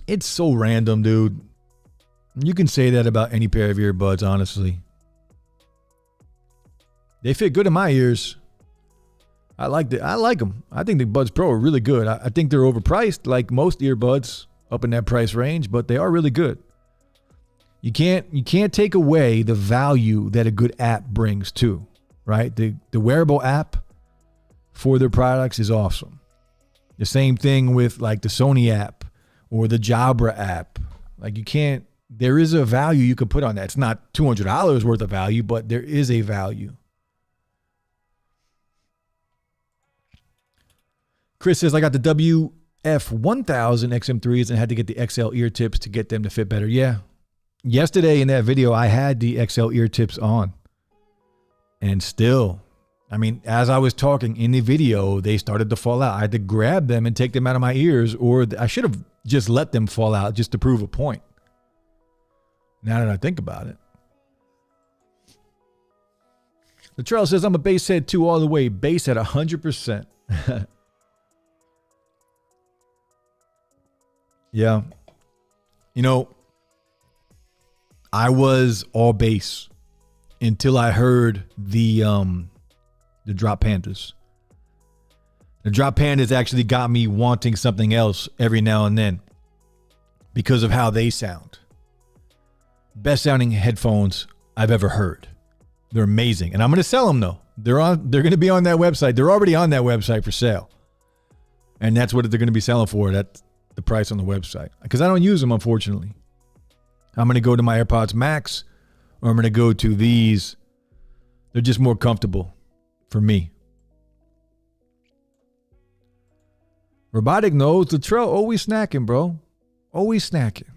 It's so random, dude. You can say that about any pair of earbuds, honestly. They fit good in my ears. I like them. I think the Buds Pro are really good. I think they're overpriced, like most earbuds up in that price range, but they are really good. You can't take away the value that a good app brings too, right? The wearable app for their products is awesome. The same thing with like the Sony app or the Jabra app. Like there is a value you can put on that. It's not $200 worth of value, but there is a value. Chris says, I got the WF-1000 XM3s and had to get the XL ear tips to get them to fit better. Yeah. Yesterday in that video, I had the XL ear tips on. And still, I mean, as I was talking in the video, they started to fall out. I had to grab them and take them out of my ears, or I should have just let them fall out just to prove a point. Now that I think about it. The trail says, I'm a bass head too all the way. Bass at 100%. Yeah. You know, I was all bass until I heard the Drop Pandas. The Drop Pandas actually got me wanting something else every now and then because of how they sound. Best sounding headphones I've ever heard. They're amazing. And I'm going to sell them though. They're going to be on that website. They're already on that website for sale. And that's what they're going to be selling for. That's the price on the website. Because I don't use them, unfortunately. I'm going to go to my AirPods Max, or I'm going to go to these. They're just more comfortable for me. Robotic knows the trail. Always snacking, bro. Always snacking.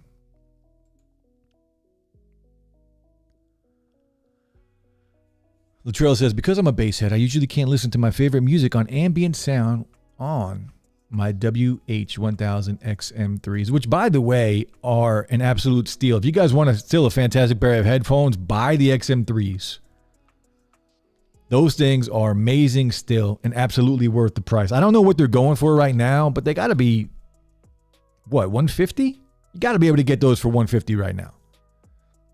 Latrell says, because I'm a bass head, I usually can't listen to my favorite music on ambient sound on my WH-1000 XM3s, which, by the way, are an absolute steal. If you guys want to steal a fantastic pair of headphones, buy the XM3s. Those things are amazing still and absolutely worth the price. I don't know what they're going for right now, but they got to be, what, $150? You got to be able to get those for $150 right now.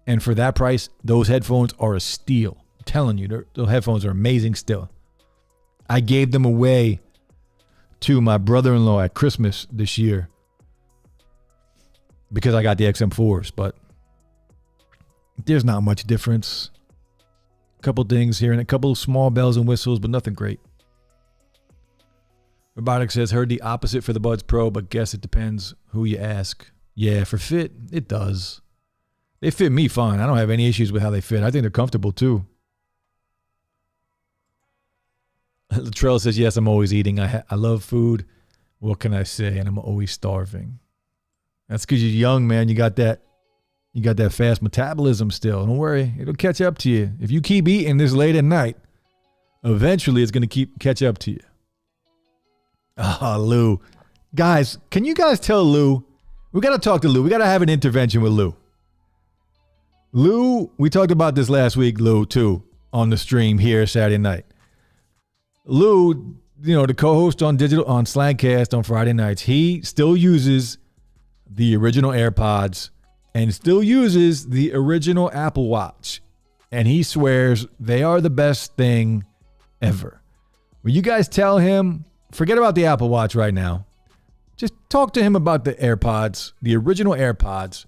And for that price, those headphones are a steal. I'm telling you, those headphones are amazing still. I gave them away to my brother-in-law at Christmas this year because I got the XM4s, but there's not much difference. A couple things here and a couple of small bells and whistles, but nothing great. Robotic says, heard the opposite for the Buds Pro, but guess it depends who you ask. Yeah, for fit, it does. They fit me fine. I don't have any issues with how they fit. I think they're comfortable too. Latrell says, yes, I'm always eating. I love food. What can I say? And I'm always starving. That's because you're young, man. You got that fast metabolism still. Don't worry. It'll catch up to you. If you keep eating this late at night, eventually it's going to catch up to you. Ah, Lou. Guys, can you guys tell Lou? We got to talk to Lou. We got to have an intervention with Lou. Lou, we talked about this last week, Lou, too, on the stream here Saturday night. Lou, you know, the co-host on Slangcast on Friday nights, he still uses the original AirPods and still uses the original Apple Watch. And he swears they are the best thing ever. Will you guys tell him, forget about the Apple Watch right now. Just talk to him about the AirPods, the original AirPods.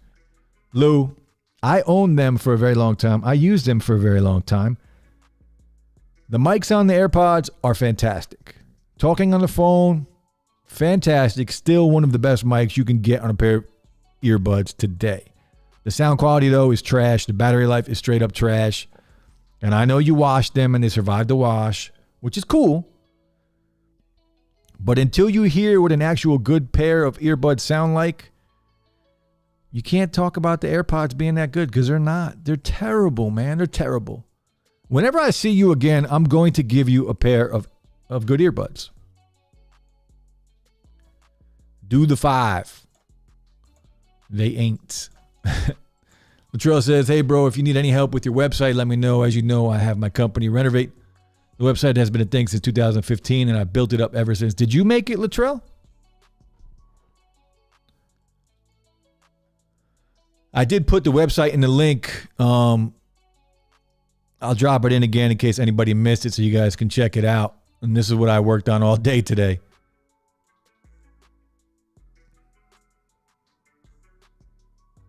Lou, I owned them for a very long time. I used them for a very long time. The mics on the AirPods are fantastic. Talking on the phone, fantastic. Still one of the best mics you can get on a pair of earbuds today. The sound quality, though, is trash. The battery life is straight up trash. And I know you washed them and they survived the wash, which is cool. But until you hear what an actual good pair of earbuds sound like, you can't talk about the AirPods being that good because they're not. They're terrible, man. They're terrible. Whenever I see you again, I'm going to give you a pair of good earbuds. Do the 5. They ain't. Latrell says, hey, bro, if you need any help with your website, let me know. As you know, I have my company Renovate. The website has been a thing since 2015, and I built it up ever since. Did you make it, Latrell? I did put the website in the link. I'll drop it in again in case anybody missed it so you guys can check it out. And this is what I worked on all day today.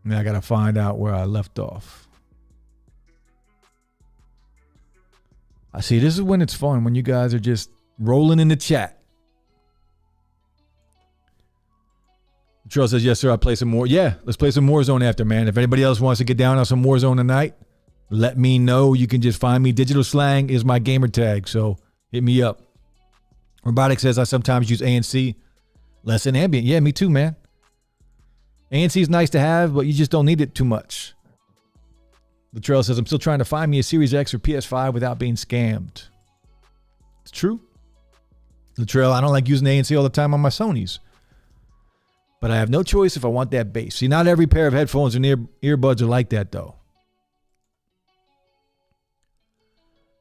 Now I got to find out where I left off. I see, this is when it's fun, when you guys are just rolling in the chat. Trail says, yes, sir, I'll play some more. Yeah, let's play some Warzone after, man. If anybody else wants to get down on some Warzone tonight, let me know. You can just find me. Digital Slang is my gamer tag, so hit me up. Robotic says, I sometimes use ANC less than ambient. Yeah, me too, man. ANC is nice to have, but you just don't need it too much. The Trail says, I'm still trying to find me a Series X or PS5 without being scammed. It's true. The Trail, I don't like using ANC all the time on my Sonys. But I have no choice if I want that bass. See, not every pair of headphones and earbuds are like that, though.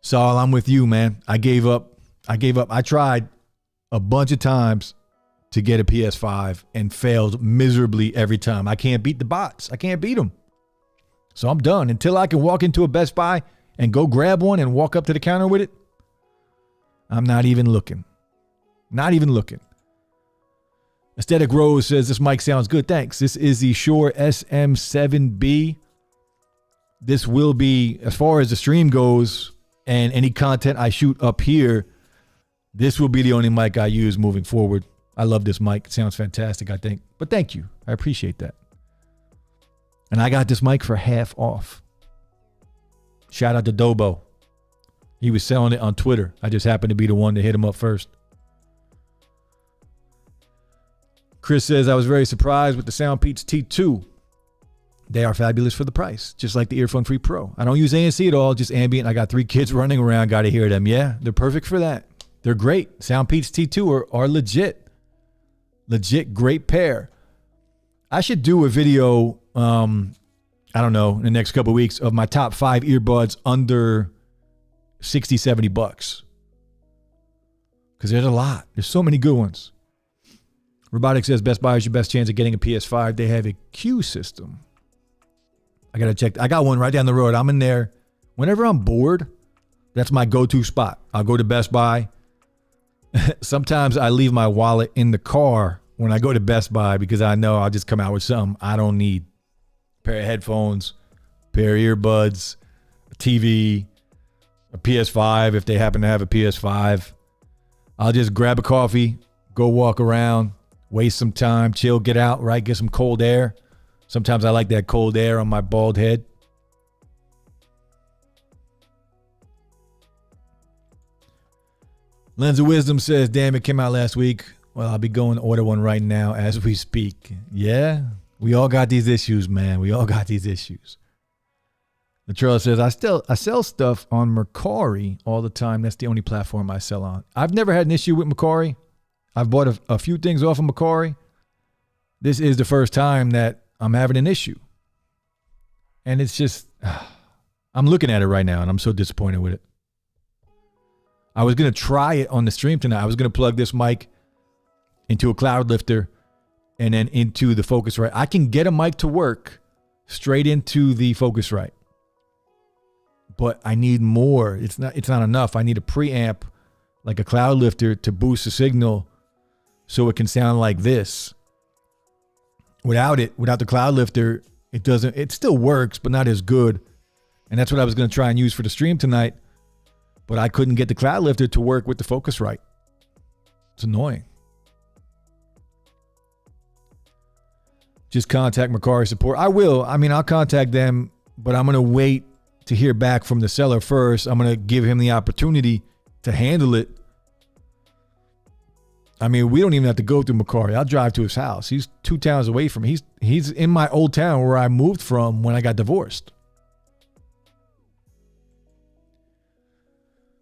Saul, I'm with you, man. I gave up. I tried a bunch of times to get a PS5 and failed miserably every time. I can't beat the bots. I can't beat them. So I'm done. Until I can walk into a Best Buy and go grab one and walk up to the counter with it, I'm not even looking. Not even looking. Aesthetic Rose says, this mic sounds good. Thanks. This is the Shure SM7B. This will be, as far as the stream goes and any content I shoot up here, this will be the only mic I use moving forward. I love this mic. It sounds fantastic, I think. But thank you. I appreciate that. And I got this mic for half off. Shout out to Dobo. He was selling it on Twitter. I just happened to be the one to hit him up first. Chris says, I was very surprised with the Soundpeats T2. They are fabulous for the price, just like the Earphone 3 Pro. I don't use ANC at all, just ambient. I got 3 kids running around, got to hear them. Yeah, they're perfect for that. They're great. Soundpeats T2 are legit. Legit great pair. I should do a video, I don't know, in the next couple of weeks of my top 5 earbuds under 60, 70 bucks. Because there's a lot. There's so many good ones. Robotic says, Best Buy is your best chance of getting a PS5. They have a queue system. I got to check. I got one right down the road. I'm in there. Whenever I'm bored, that's my go-to spot. I'll go to Best Buy. Sometimes I leave my wallet in the car when I go to Best Buy because I know I'll just come out with something I don't need. A pair of headphones, a pair of earbuds, a TV, a PS5 if they happen to have a PS5. I'll just grab a coffee, go walk around, waste some time, chill, get out, right? Get some cold air. Sometimes I like that cold air on my bald head. Lens of Wisdom says, damn, it came out last week. Well, I'll be going to order one right now as we speak. Yeah, we all got these issues, man. We all got these issues. The trailer says, I sell stuff on Mercari all the time. That's the only platform I sell on. I've never had an issue with Mercari. I've bought a few things off of Mercari. This is the first time that I'm having an issue. And it's just, I'm looking at it right now and I'm so disappointed with it. I was going to try it on the stream tonight. I was going to plug this mic into a cloud lifter and then into the Focusrite. I can get a mic to work straight into the Focusrite, but I need more. It's not enough. I need a preamp, like a cloud lifter, to boost the signal so it can sound like this. Without the cloud lifter, it still works, but not as good. And that's what I was going to try and use for the stream tonight, but I couldn't get the cloud lifter to work with the Focusrite. It's annoying. Just contact Mercari support. I will. I mean, I'll contact them, but I'm going to wait to hear back from the seller first. I'm going to give him the opportunity to handle it. I mean, we don't even have to go through Mercari. I'll drive to his house. He's 2 towns away from me. He's in my old town where I moved from when I got divorced.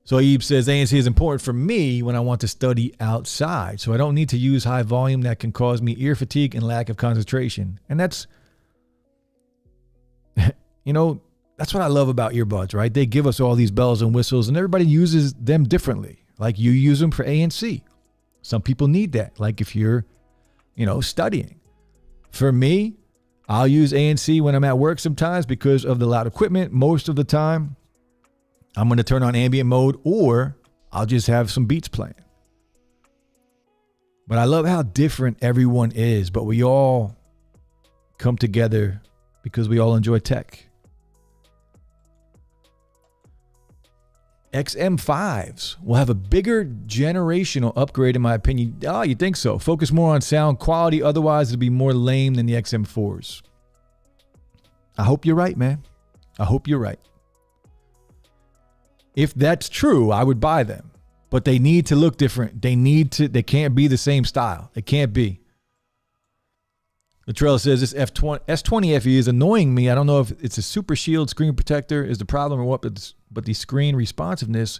So Eve says, ANC is important for me when I want to study outside. So I don't need to use high volume that can cause me ear fatigue and lack of concentration. And that's, that's what I love about earbuds, right? They give us all these bells and whistles, and everybody uses them differently. Like you use them for ANC. Some people need that. Like if you're, studying. For me, I'll use ANC when I'm at work sometimes because of the loud equipment. Most of the time, I'm going to turn on ambient mode, or I'll just have some beats playing. But I love how different everyone is, but we all come together because we all enjoy tech. XM5s will have a bigger generational upgrade, in my opinion. Oh, you think so? Focus more on sound quality. Otherwise, it'll be more lame than the XM4s. I hope you're right, man. I hope you're right. If that's true, I would buy them. But they need to look different. They can't be the same style. It can't be. The trailer says this S20 FE is annoying me. I don't know if it's a super shield screen protector is the problem or what, but the screen responsiveness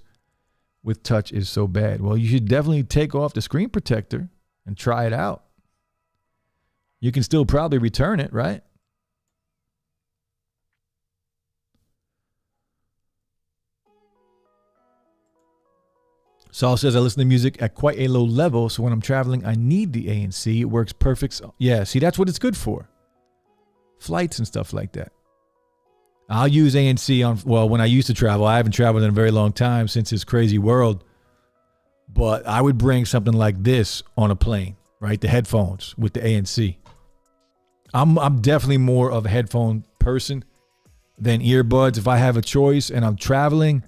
with touch is so bad. Well, you should definitely take off the screen protector and try it out. You can still probably return it, right? Saul says, I listen to music at quite a low level, so when I'm traveling, I need the ANC. It works perfect. Yeah, see, that's what it's good for. Flights and stuff like that. I'll use ANC when I used to travel. I haven't traveled in a very long time since this crazy world. But I would bring something like this on a plane, right? The headphones with the ANC. I'm definitely more of a headphone person than earbuds. If I have a choice and I'm traveling,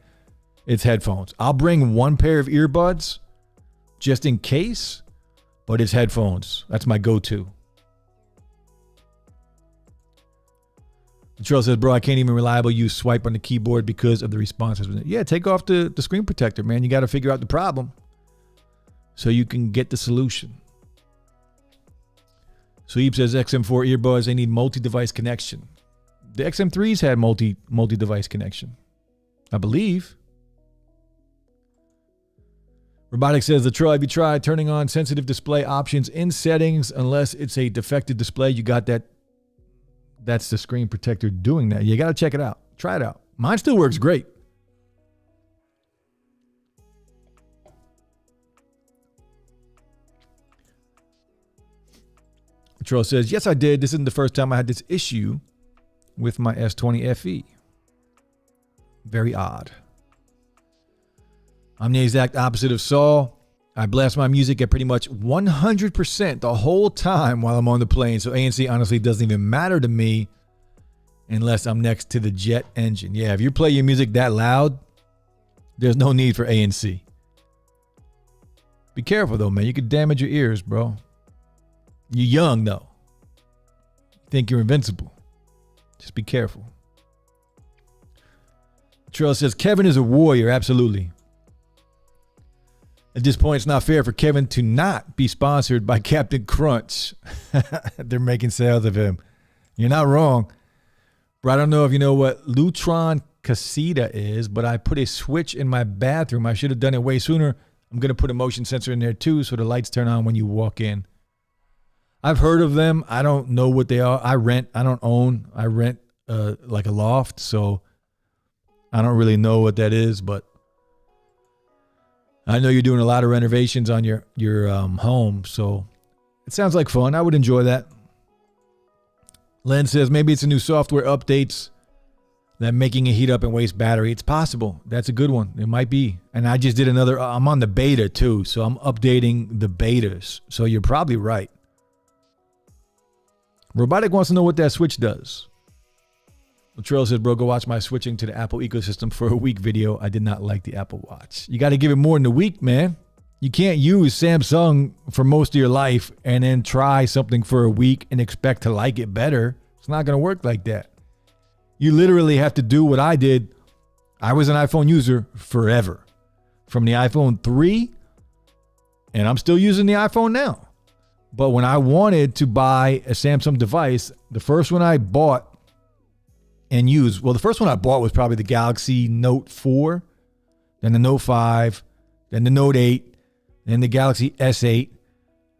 it's headphones. I'll bring one pair of earbuds just in case, but it's headphones. That's my go-to. Charles says, bro, I can't even reliably use swipe on the keyboard because of the responses. Yeah, take off the screen protector, man. You got to figure out the problem so you can get the solution. Sweep says, XM4 earbuds, they need multi-device connection. The XM3s had multi-device connection, I believe. Robotic says, the Troll, have you tried turning on sensitive display options in settings unless it's a defective display? You got that. That's the screen protector doing that. You got to check it out. Try it out. Mine still works great. The Troll says, yes, I did. This isn't the first time I had this issue with my S20 FE. Very odd. I'm the exact opposite of Saul. I blast my music at pretty much 100% the whole time while I'm on the plane. So ANC honestly doesn't even matter to me unless I'm next to the jet engine. Yeah, if you play your music that loud, there's no need for ANC. Be careful though, man. You could damage your ears, bro. You're young though. Think you're invincible. Just be careful. Trail says, Kevin is a warrior. Absolutely. At this point, it's not fair for Kevin to not be sponsored by Captain Crunch. They're making sales of him. You're not wrong. But I don't know if you know what Lutron Casita is, but I put a switch in my bathroom. I should have done it way sooner. I'm going to put a motion sensor in there too so the lights turn on when you walk in. I've heard of them. I don't know what they are. I rent. I don't own. I rent like a loft, so I don't really know what that is, but I know you're doing a lot of renovations on your home, so It sounds like fun. I would enjoy that. Len says maybe it's a new software updates that making it heat up and waste battery. It's possible. That's a good one. It might be. And I just did another. I'm on the beta too, so I'm updating the betas. So you're probably right. Robotic wants to know what that switch does. Latrell says, bro, go watch my switching to the Apple ecosystem for a week video. I did not like the Apple Watch. You got to give it more than a week, man. You can't use Samsung for most of your life and then try something for a week and expect to like it better. It's not going to work like that. You literally have to do what I did. I was an iPhone user forever. From the iPhone 3, and I'm still using the iPhone now. But when I wanted to buy a Samsung device, the first one I bought and used, well, the first one I bought was probably the Galaxy Note 4, then the Note 5, then the Note 8, then the Galaxy S8,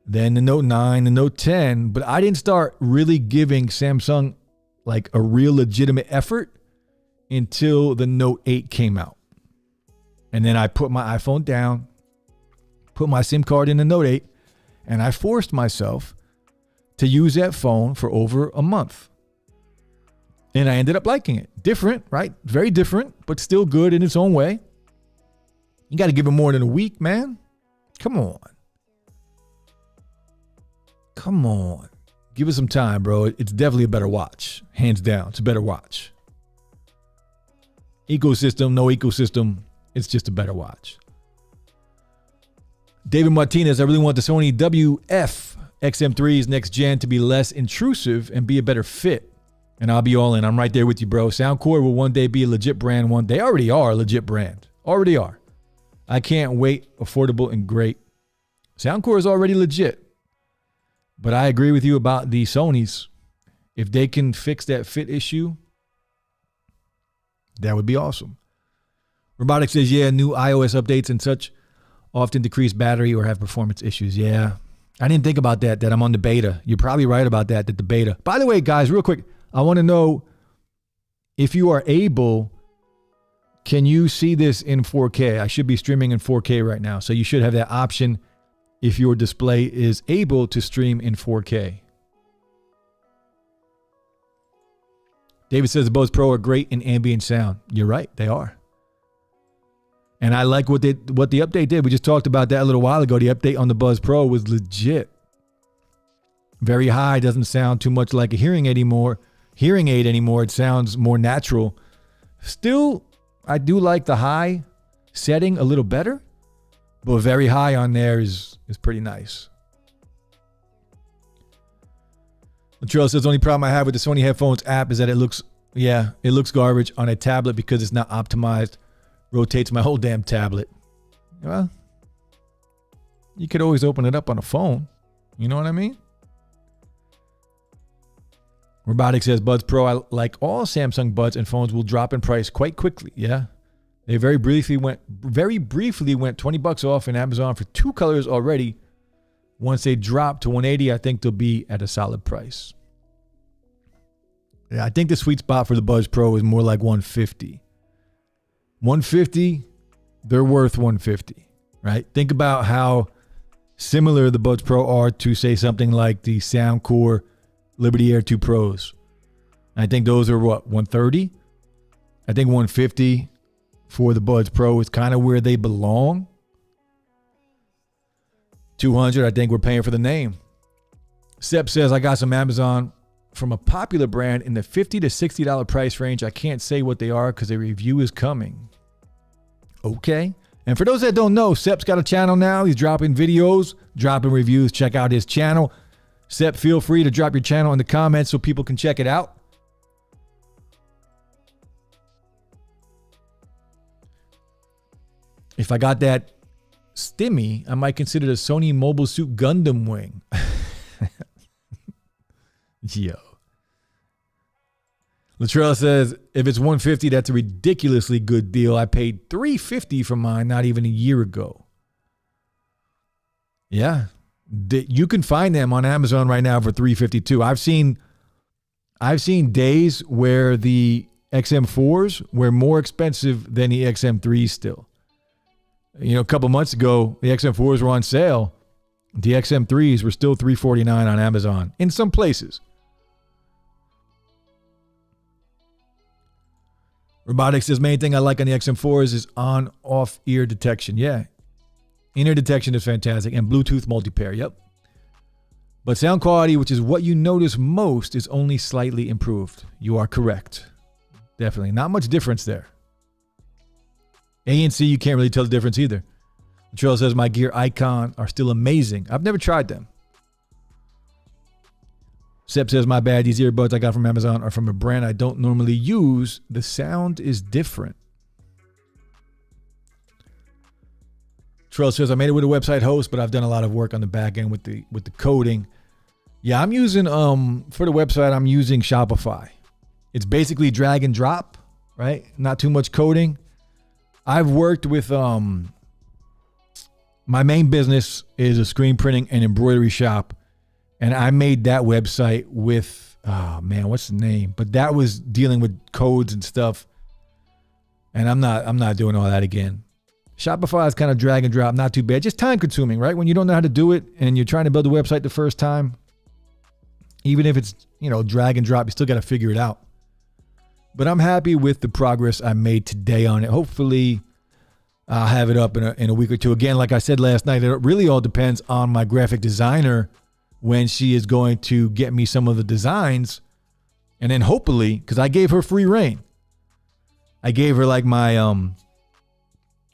then the Note 9, the Note 10. But I didn't start really giving Samsung like a real legitimate effort until the Note 8 came out. And then I put my iPhone down, put my SIM card in the Note 8, and I forced myself to use that phone for over a month. And I ended up liking it. Different, right? Very different, but still good in its own way. You got to give it more than a week, man. Come on. Come on. Give it some time, bro. It's definitely a better watch. Hands down. It's a better watch. Ecosystem, no ecosystem. It's just a better watch. David Martinez, I really want the Sony WF XM3's next gen to be less intrusive and be a better fit. And I'll be all in. I'm right there with you, bro. Soundcore will one day be a legit brand. They already are a legit brand. Already are. I can't wait. Affordable and great. Soundcore is already legit. But I agree with you about the Sonys. If they can fix that fit issue, that would be awesome. Robotic says, yeah, new iOS updates and such often decrease battery or have performance issues. Yeah. I didn't think about that I'm on the beta. You're probably right about that the beta. By the way, guys, real quick, I want to know if you are able, can you see this in 4K? I should be streaming in 4K right now. So you should have that option if your display is able to stream in 4K. David says the Buds Pro are great in ambient sound. You're right, they are. And I like what the update did. We just talked about that a little while ago. The update on the Buds Pro was legit. Very high, doesn't sound too much like a hearing aid anymore. It sounds more natural. Still, I do like the high setting a little better, but very high on there is pretty nice. Latrell says the only problem I have with the Sony headphones app is that it looks garbage on a tablet because it's not optimized. Rotates my whole damn tablet. Well, you could always open it up on a phone. You know what I mean? Robotic says Buds Pro, like all Samsung Buds and phones, will drop in price quite quickly. Yeah. They very briefly went $20 off in Amazon for 2 colors already. Once they drop to $180, I think they'll be at a solid price. Yeah, I think the sweet spot for the Buds Pro is more like $150. $150, they're worth $150, right? Think about how similar the Buds Pro are to, say, something like the Soundcore Liberty Air 2 Pros. I think those are what, $130? I think $150 for the Buds Pro is kind of where they belong. $200, I think we're paying for the name. Sep says, I got some Amazon from a popular brand in the $50 to $60 price range. I can't say what they are because a review is coming. Okay. And for those that don't know, Sep's got a channel now. He's dropping videos, dropping reviews. Check out his channel. Sep, feel free to drop your channel in the comments so people can check it out. If I got that stimmy, I might consider the Sony Mobile Suit Gundam Wing. Yo. Latrell says, if it's $150, that's a ridiculously good deal. I paid $350 for mine not even a year ago. Yeah. You can find them on Amazon right now for $350 too. I've seen days where the XM4s were more expensive than the XM3s still. You know, a couple months ago, the XM4s were on sale The XM3s were still $349 on Amazon in some places. Robotics says main thing I like on the XM4s is on-off ear detection. Yeah. In-ear detection is fantastic. And Bluetooth multi-pair. Yep. But sound quality, which is what you notice most, is only slightly improved. You are correct. Definitely. Not much difference there. A and C, you can't really tell the difference either. Trail says my Gear Icon are still amazing. I've never tried them. Sep says my bad. These earbuds I got from Amazon are from a brand I don't normally use. The sound is different. Trail says I made it with a website host, but I've done a lot of work on the back end with the coding. Yeah, I'm using for the website, I'm using Shopify. It's basically drag and drop, right? Not too much coding. I've worked with my main business is a screen printing and embroidery shop. And I made that website with, oh man, what's the name? But that was dealing with codes and stuff. And I'm not doing all that again. Shopify is kind of drag and drop, not too bad. Just time consuming, right? When you don't know how to do it and you're trying to build a website the first time, even if it's, drag and drop, you still got to figure it out. But I'm happy with the progress I made today on it. Hopefully I'll have it up in a week or two. Again, like I said last night, it really all depends on my graphic designer when she is going to get me some of the designs. And then hopefully, because I gave her free reign. I gave her like my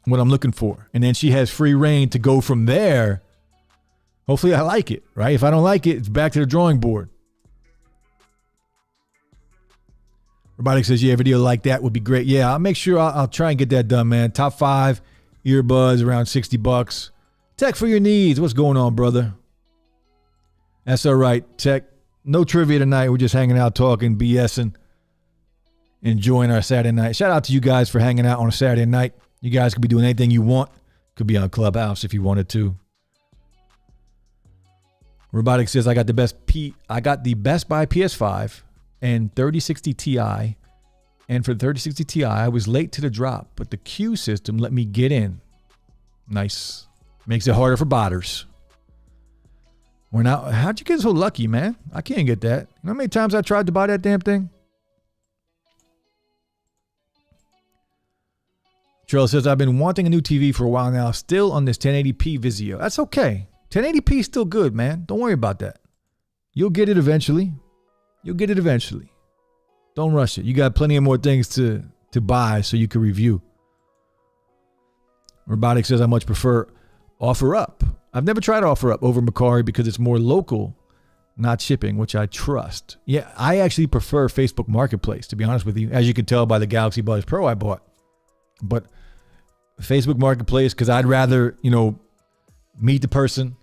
what I'm looking for. And then she has free reign to go from there. Hopefully I like it, right? If I don't like it, it's back to the drawing board. Robotic says, yeah, a video like that would be great. Yeah, I'll make sure I'll try and get that done, man. Top 5 earbuds around $60. Tech for your needs. What's going on, brother? That's all right, Tech. No trivia tonight. We're just hanging out, talking, BSing, enjoying our Saturday night. Shout out to you guys for hanging out on a Saturday night. You guys could be doing anything you want. Could be on Clubhouse if you wanted to. Robotic says, I got the Best Buy PS5 and 3060 Ti. And for the 3060 Ti, I was late to the drop, but the queue system let me get in. Nice. Makes it harder for botters. How'd you get so lucky, man? I can't get that. You know how many times I tried to buy that damn thing? Charles says, I've been wanting a new TV for a while now, still on this 1080p Vizio. That's okay. 1080p is still good, man. Don't worry about that. You'll get it eventually. Don't rush it. You got plenty of more things to buy so you can review. Robotic says, I much prefer OfferUp. I've never tried OfferUp over Macari because it's more local, not shipping, which I trust. Yeah, I actually prefer Facebook Marketplace, to be honest with you, as you can tell by the Galaxy Buds Pro I bought. But Facebook Marketplace, because I'd rather, meet the person.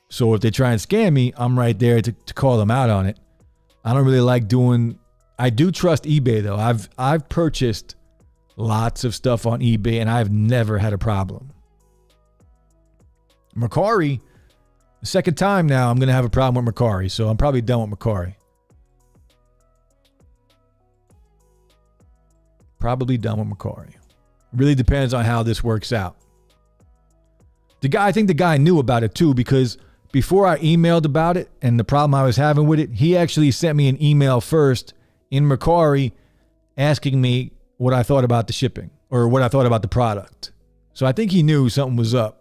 So if they try and scam me, I'm right there to call them out on it. I don't really like I do trust eBay though. I've purchased lots of stuff on eBay and I've never had a problem. Macari, the second time now I'm going to have a problem with Macari, so I'm probably done with Macari. Probably done with Macari. Really depends on how this works out. I think the guy knew about it too, because before I emailed about it and the problem I was having with it, he actually sent me an email first in Macari asking me what I thought about the shipping or what I thought about the product. So I think he knew something was up.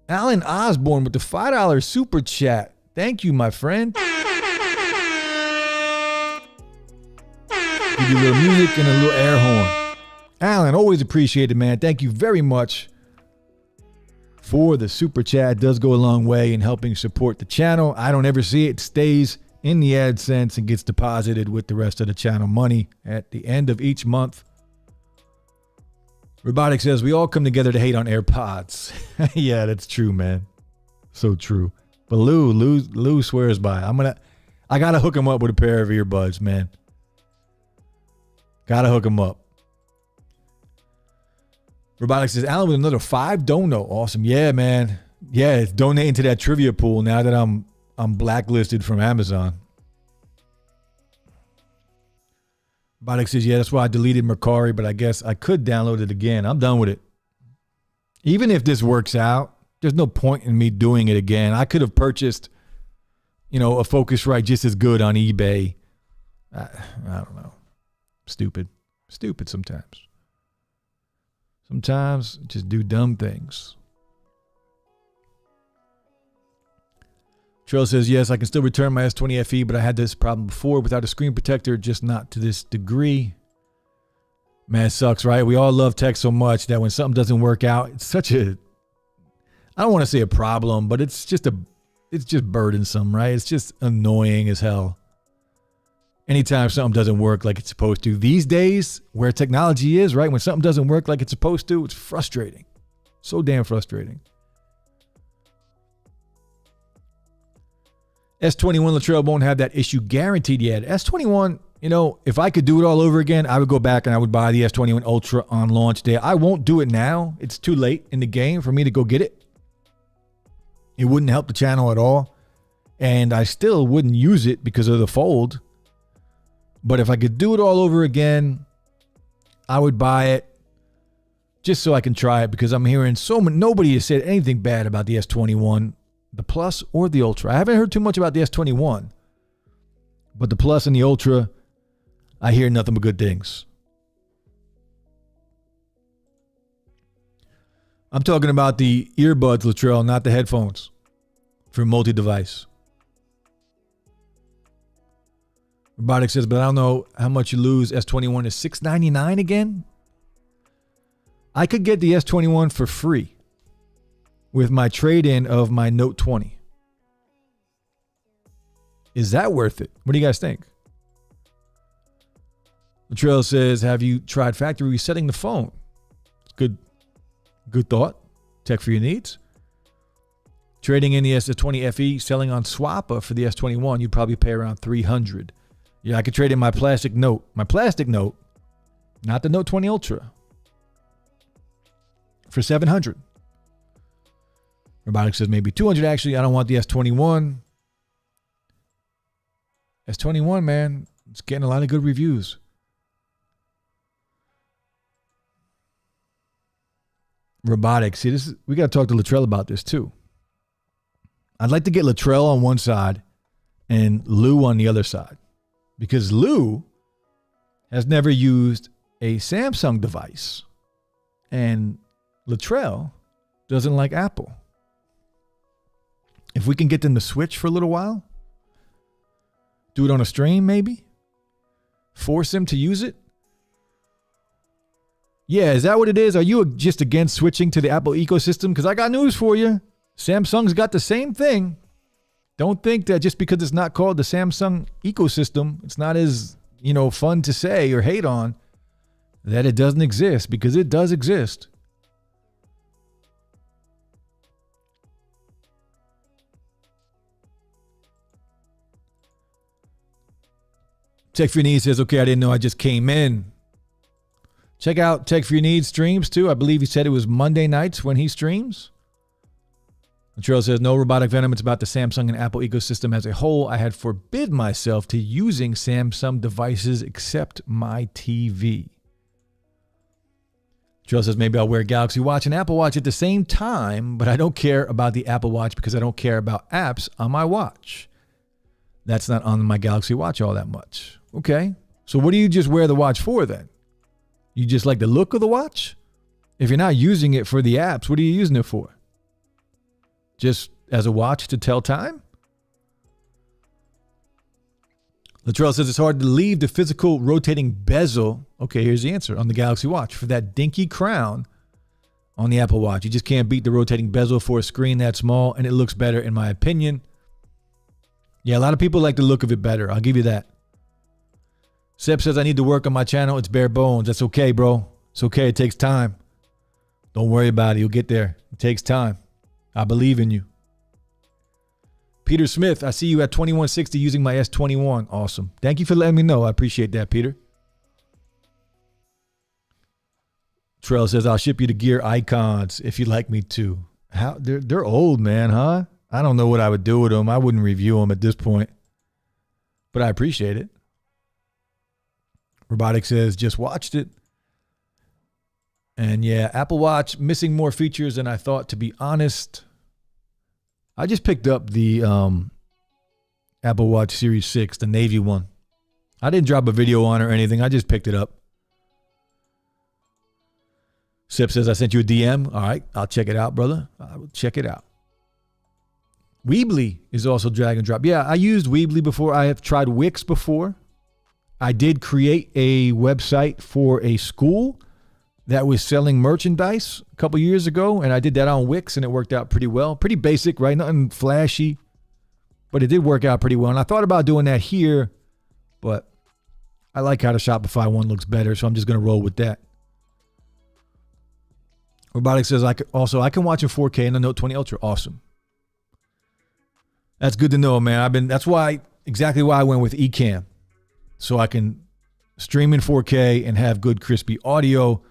Alan Osborne with the $5 super chat. Thank you, my friend. Give you a little music and a little air horn. Alan, always appreciate it, man. Thank you very much for the super chat. It does go a long way in helping support the channel. I don't ever see it. It stays in the AdSense and gets deposited with the rest of the channel money at the end of each month. Robotic says, we all come together to hate on AirPods. Yeah, that's true, man. So true. But Lou swears by it. I gotta hook him up with a pair of earbuds, man. Gotta hook him up. Robotic says, Alan with another 5 dono. Awesome. Yeah, man. Yeah, it's donating to that trivia pool now that I'm blacklisted from Amazon. Robotic says, yeah, that's why I deleted Macari, but I guess I could download it again. I'm done with it. Even if this works out, there's no point in me doing it again. I could have purchased, a Focusrite just as good on eBay. I don't know. Stupid sometimes. Sometimes just do dumb things. Trail says, yes, I can still return my S20 FE, but I had this problem before without a screen protector, just not to this degree. Man, it sucks, right? We all love tech so much that when something doesn't work out, it's such a, I don't want to say a problem, but it's just burdensome, right? It's just annoying as hell. Anytime something doesn't work like it's supposed to. These days, where technology is, right? When something doesn't work like it's supposed to, it's frustrating. So damn frustrating. S21 Latrell won't have that issue guaranteed yet. S21, if I could do it all over again, I would go back and I would buy the S21 Ultra on launch day. I won't do it now. It's too late in the game for me to go get it. It wouldn't help the channel at all. And I still wouldn't use it because of the fold. But if I could do it all over again, I would buy it just so I can try it, because I'm hearing nobody has said anything bad about the S21. The Plus or the Ultra. I haven't heard too much about the S21, but the Plus and the Ultra, I hear nothing but good things. I'm talking about the earbuds, Latrell, not the headphones for multi-device. Robotic says, but I don't know how much you lose. S21 is $699 again. I could get the S21 for free with my trade-in of my Note 20. Is that worth it? What do you guys think? Latrell says, have you tried factory resetting the phone? Good thought. Tech for your needs. Trading in the S20 FE, selling on Swappa for the S21, you'd probably pay around $300. Yeah, I could trade in my plastic Note. My plastic Note, not the Note 20 Ultra, for $700. Robotic says maybe $200 actually. I don't want the S21. S21, man, it's getting a lot of good reviews. Robotic. See, we got to talk to Latrell about this too. I'd like to get Latrell on one side and Lou on the other side, because Lou has never used a Samsung device and Latrell doesn't like Apple. If we can get them to switch for a little while, do it on a stream maybe, force them to use it. Yeah, is that what it is? Are you just against switching to the Apple ecosystem? Because I got news for you. Samsung's got the same thing. Don't think that just because it's not called the Samsung ecosystem, it's not as, fun to say or hate on, that it doesn't exist, because it does exist. Tech for Your Needs says, okay, I didn't know, I just came in. Check out Tech for Your Needs streams too. I believe he said it was Monday nights when he streams. Latrell says, no robotic venom. It's about the Samsung and Apple ecosystem as a whole. I had forbid myself to using Samsung devices except my TV. Latrell says, maybe I'll wear a Galaxy Watch and Apple Watch at the same time, but I don't care about the Apple Watch because I don't care about apps on my watch. That's not on my Galaxy Watch all that much. Okay. So what do you just wear the watch for then? You just like the look of the watch? If you're not using it for the apps, what are you using it for? Just as a watch to tell time? Latrell says it's hard to leave the physical rotating bezel. Okay, here's the answer on the Galaxy Watch for that dinky crown on the Apple Watch. You just can't beat the rotating bezel for a screen that small, and it looks better in my opinion. Yeah, a lot of people like the look of it better. I'll give you that. Seb says, I need to work on my channel. It's bare bones. That's okay, bro. It's okay. It takes time. Don't worry about it. You'll get there. It takes time. I believe in you. Peter Smith, I see you at 2160 using my S21. Awesome. Thank you for letting me know. I appreciate that, Peter. Trell says, I'll ship you the gear icons if you'd like me to. How they're old, man, huh? I don't know what I would do with them. I wouldn't review them at this point, but I appreciate it. Robotic says, just watched it. And yeah, Apple Watch missing more features than I thought, to be honest. I just picked up the Apple Watch Series 6, the navy one. I didn't drop a video on it or anything. I just picked it up. Sip says, I sent you a DM. All right, I'll check it out, brother. I will check it out. Weebly is also drag and drop. Yeah, I used Weebly before. I have tried Wix before. I did create a website for a school that was selling merchandise a couple years ago, and I did that on Wix, and it worked out pretty well. Pretty basic, right? Nothing flashy, but it did work out pretty well. And I thought about doing that here, but I like how the Shopify one looks better, so I'm just going to roll with that. Robotic says, I can watch in 4K in the Note 20 Ultra. Awesome. That's good to know, man. That's exactly why I went with Ecamm, so I can stream in 4K and have good crispy audio.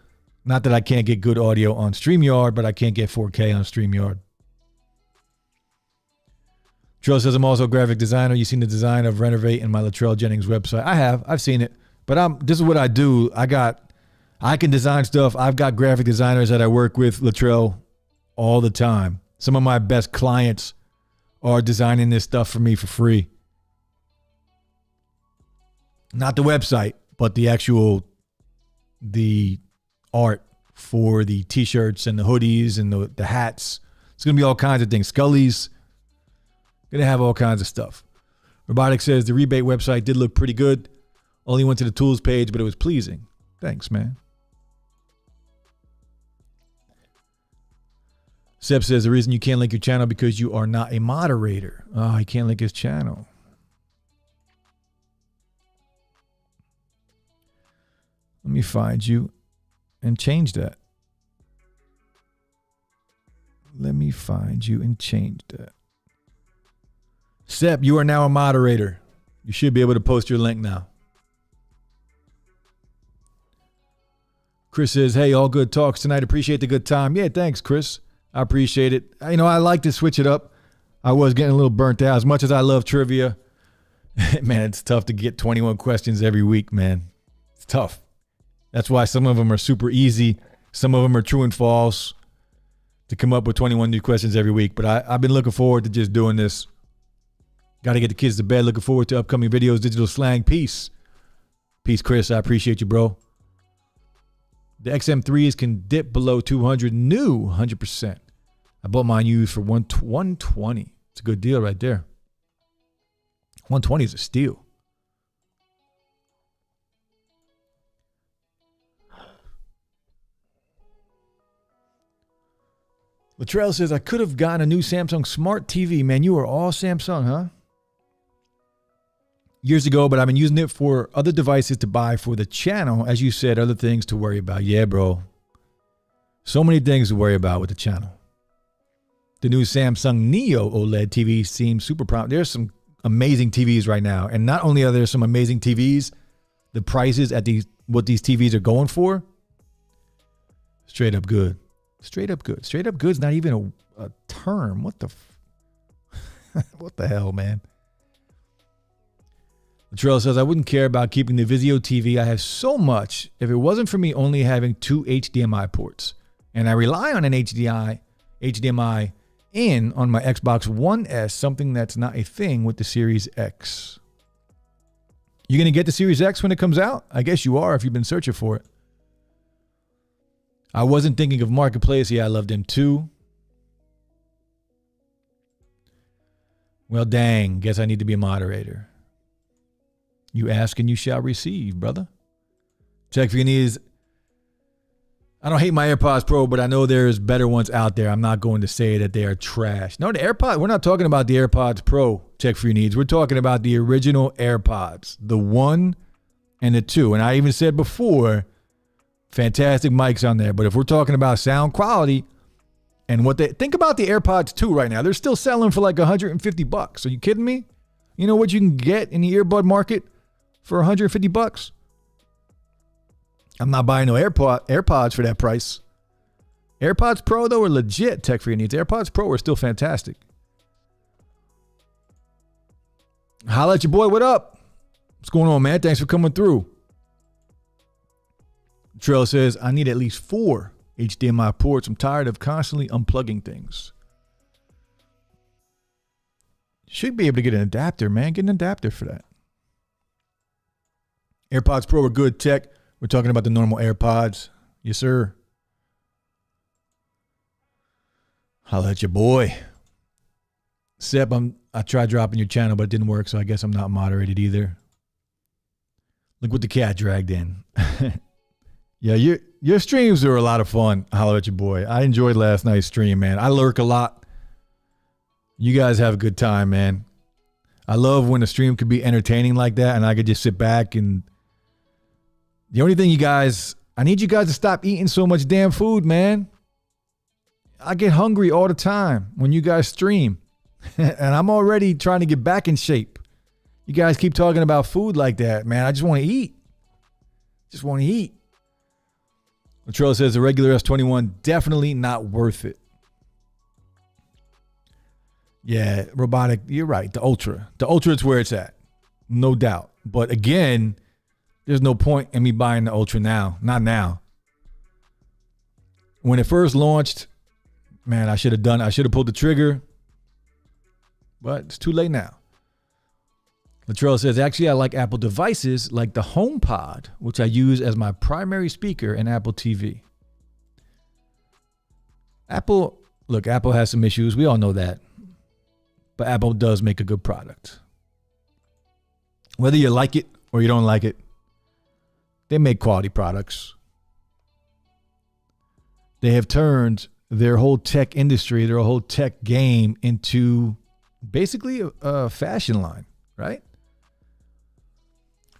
Not that I can't get good audio on StreamYard, but I can't get 4K on StreamYard. Trill says, I'm also a graphic designer. You seen the design of Renovate in my Latrell Jennings website? I have. I've seen it. But this is what I do. I can design stuff. I've got graphic designers that I work with, Latrell, all the time. Some of my best clients are designing this stuff for me for free. Not the website, but the art for the t-shirts and the hoodies and the hats. It's going to be all kinds of things. Scully's going to have all kinds of stuff. Robotic says the rebate website did look pretty good. Only went to the tools page, but it was pleasing. Thanks, man. Seb says the reason you can't link your channel because you are not a moderator. Oh, he can't link his channel. Let me find you and change that. Let me find you and change that. Seb, you are now a moderator. You should be able to post your link now. Chris says, hey, all good talks tonight. Appreciate the good time. Yeah, thanks, Chris. I appreciate it. You know, I like to switch it up. I was getting a little burnt out. As much as I love trivia, man, it's tough to get 21 questions every week, man. It's tough. That's why some of them are super easy. Some of them are true and false to come up with 21 new questions every week. But I've been looking forward to just doing this. Got to get the kids to bed. Looking forward to upcoming videos. Digital slang. Peace. Peace, Chris. I appreciate you, bro. The XM3s can dip below 200. New 100%. I bought mine used for 120. It's a good deal right there. 120 is a steal. Latrell says, I could have gotten a new Samsung Smart TV. Man, you are all Samsung, huh? Years ago, but I've been using it for other devices to buy for the channel. As you said, other things to worry about. Yeah, bro. So many things to worry about with the channel. The new Samsung Neo OLED TV seems super promising. There's some amazing TVs right now. And not only are there some amazing TVs, the prices at what these TVs are going for, straight up good. Straight up good. Straight up good's not even a term. What the what the hell, man? Latrell says, I wouldn't care about keeping the Vizio TV. I have so much if it wasn't for me only having 2 HDMI ports. And I rely on an HDMI in on my Xbox One S, something that's not a thing with the Series X. You going to get the Series X when it comes out? I guess you are if you've been searching for it. I wasn't thinking of Marketplace. Yeah, I love them too. Well, dang. Guess I need to be a moderator. You ask and you shall receive, brother. Check for your needs. I don't hate my AirPods Pro, but I know there's better ones out there. I'm not going to say that they are trash. No, the AirPods, we're not talking about the AirPods Pro. Check for your needs. We're talking about the original AirPods, the 1 and the 2. And I even said before, fantastic mics on there. But if we're talking about sound quality and think about the AirPods 2 right now. They're still selling for like $150. Are you kidding me? You know what you can get in the earbud market for $150? I'm not buying no AirPods for that price. AirPods Pro, though, are legit. Tech for your needs. AirPods Pro are still fantastic. Holla at your boy. What up? What's going on, man? Thanks for coming through. Trail says, I need at least 4 HDMI ports. I'm tired of constantly unplugging things. Should be able to get an adapter, man. Get an adapter for that. AirPods Pro are good tech. We're talking about the normal AirPods. Yes, sir. Holla at your boy. Seb, I tried dropping your channel, but it didn't work, so I guess I'm not moderated either. Look what the cat dragged in. Yeah, your streams are a lot of fun. Holla at your boy. I enjoyed last night's stream, man. I lurk a lot. You guys have a good time, man. I love when a stream could be entertaining like that and I could just sit back and the only thing I need you guys to stop eating so much damn food, man. I get hungry all the time when you guys stream and I'm already trying to get back in shape. You guys keep talking about food like that, man. I just want to eat. Just want to eat. Latrell says the regular S21, definitely not worth it. Yeah, robotic, you're right. The Ultra. The Ultra is where it's at. No doubt. But again, there's no point in me buying the Ultra now. Not now. When it first launched, man, I should have pulled the trigger. But it's too late now. Latrell says, actually, I like Apple devices like the HomePod, which I use as my primary speaker in Apple TV. Apple has some issues. We all know that. But Apple does make a good product. Whether you like it or you don't like it, they make quality products. They have turned their whole tech industry, their whole tech game into basically a fashion line, right?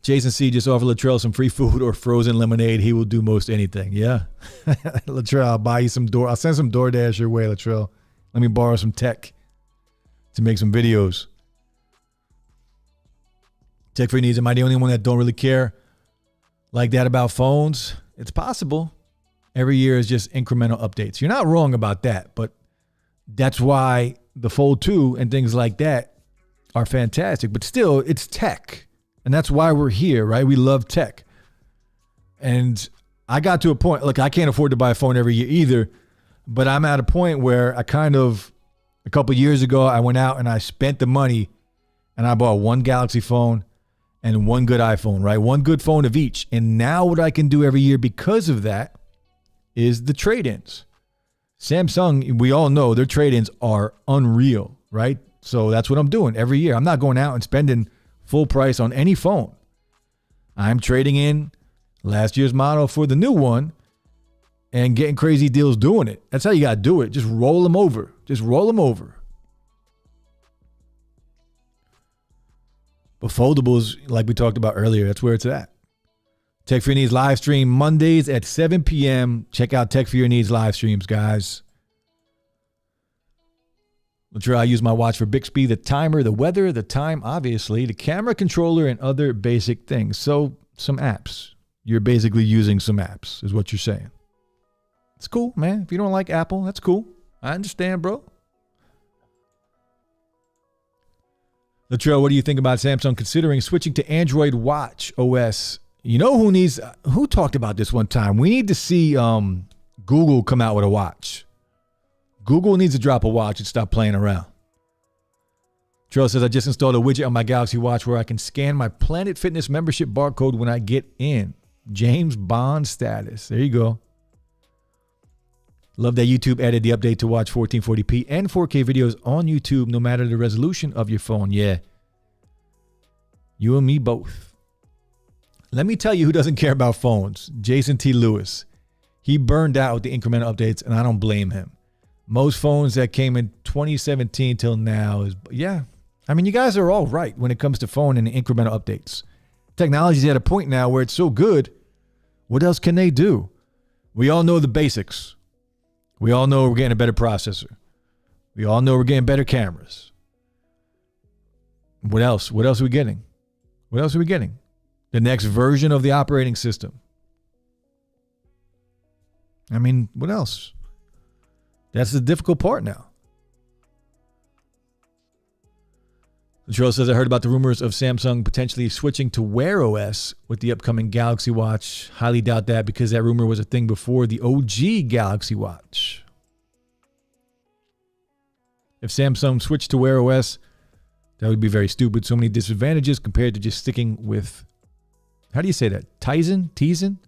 Jason C. just offered Latrell some free food or frozen lemonade. He will do most anything. Yeah. Latrell, I'll buy you I'll send some DoorDash your way, Latrell. Let me borrow some tech to make some videos. Tech Free Needs, am I the only one that don't really care like that about phones? It's possible. Every year is just incremental updates. You're not wrong about that, but that's why the Fold 2 and things like that are fantastic. But still, it's tech. And that's why we're here, right? We love tech. And I got to a point, look, I can't afford to buy a phone every year either, but I'm at a point where a couple years ago, I went out and I spent the money and I bought one Galaxy phone and one good iPhone, right? One good phone of each. And now what I can do every year because of that is the trade-ins. Samsung, we all know their trade-ins are unreal, right? So that's what I'm doing every year. I'm not going out and spending full price on any phone. I'm trading in last year's model for the new one and getting crazy deals doing it. That's how you got to do it. Just roll them over. Just roll them over. But foldables, like we talked about earlier, that's where it's at. Tech for Your Needs live stream Mondays at 7 p.m. Check out Tech for Your Needs live streams, guys. Latrell, I use my watch for Bixby, the timer, the weather, the time, obviously, the camera controller, and other basic things. So some apps. You're basically using some apps, is what you're saying. It's cool, man. If you don't like Apple, that's cool. I understand, bro. Latrell, what do you think about Samsung considering switching to Android Watch OS? You know who talked about this one time? We need to see Google come out with a watch. Google needs to drop a watch and stop playing around. Trail says, I just installed a widget on my Galaxy Watch where I can scan my Planet Fitness membership barcode when I get in. James Bond status. There you go. Love that YouTube added the update to watch 1440p and 4K videos on YouTube no matter the resolution of your phone. Yeah. You and me both. Let me tell you who doesn't care about phones. Jason T. Lewis. He burned out with the incremental updates, and I don't blame him. Most phones that came in 2017 till now is, yeah. I mean, you guys are all right when it comes to phone and incremental updates. Technology's at a point now where it's so good. What else can they do? We all know the basics. We all know we're getting a better processor. We all know we're getting better cameras. What else? What else are we getting? What else are we getting? The next version of the operating system. I mean, what else? That's the difficult part now. Latrell says, I heard about the rumors of Samsung potentially switching to Wear OS with the upcoming Galaxy Watch. Highly doubt that because that rumor was a thing before the OG Galaxy Watch. If Samsung switched to Wear OS, that would be very stupid. So many disadvantages compared to just sticking with, how do you say that? Tizen?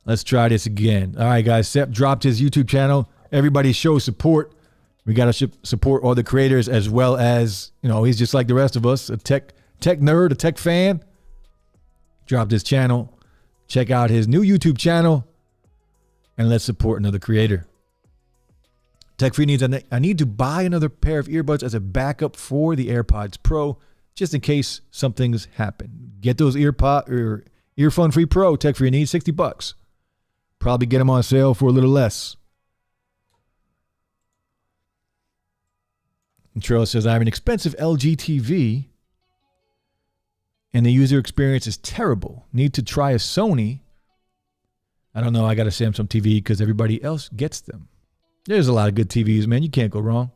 Let's try this again. All right, guys. Sepp dropped his YouTube channel. Everybody show support. We got to support all the creators as well as, he's just like the rest of us, a tech nerd, a tech fan. Dropped his channel. Check out his new YouTube channel and let's support another creator. Tech Free needs, I need to buy another pair of earbuds as a backup for the AirPods Pro, just in case something's happened. Get those Earphone Free Pro, Tech Free needs $60. Probably get them on sale for a little less. And Trell says, I have an expensive LG TV and the user experience is terrible. Need to try a Sony. I don't know. I got a Samsung TV because everybody else gets them. There's a lot of good TVs, man. You can't go wrong.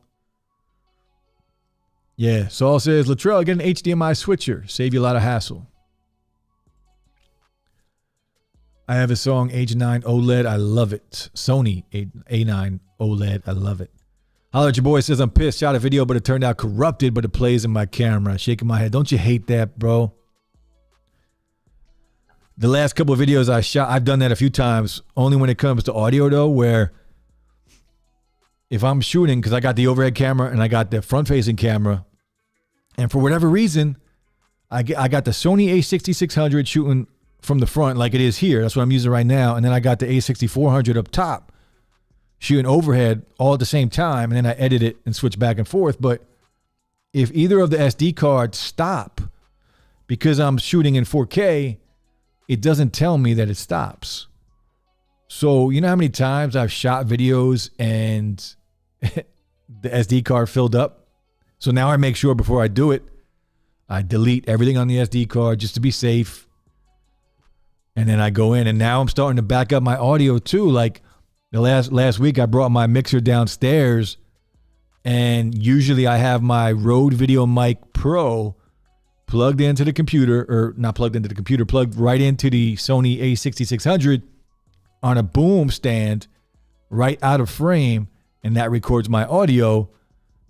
Yeah. Saul says, Latrell, get an HDMI switcher. Save you a lot of hassle. I have a Song H9 OLED. I love it. Sony A9 OLED. I love it. Holla at your boy. Says, I'm pissed. Shot a video, but it turned out corrupted, but it plays in my camera. Shaking my head. Don't you hate that, bro? The last couple of videos I shot, I've done that a few times. Only when it comes to audio, though, where if I'm shooting, because I got the overhead camera and I got the front-facing camera, and for whatever reason, I got the Sony a6600 shooting from the front like it is here. That's what I'm using right now. And then I got the a6400 up top shooting overhead all at the same time. And then I edit it and switch back and forth. But if either of the SD cards stop because I'm shooting in 4K, it doesn't tell me that it stops. So you know how many times I've shot videos and the SD card filled up? So now I make sure before I do it, I delete everything on the SD card just to be safe. And then I go in, and now I'm starting to back up my audio too. Like the last week, I brought my mixer downstairs, and usually I have my Rode Video Mic Pro plugged into the computer, or not plugged into the computer, plugged right into the Sony a6600 on a boom stand right out of frame, and that records my audio.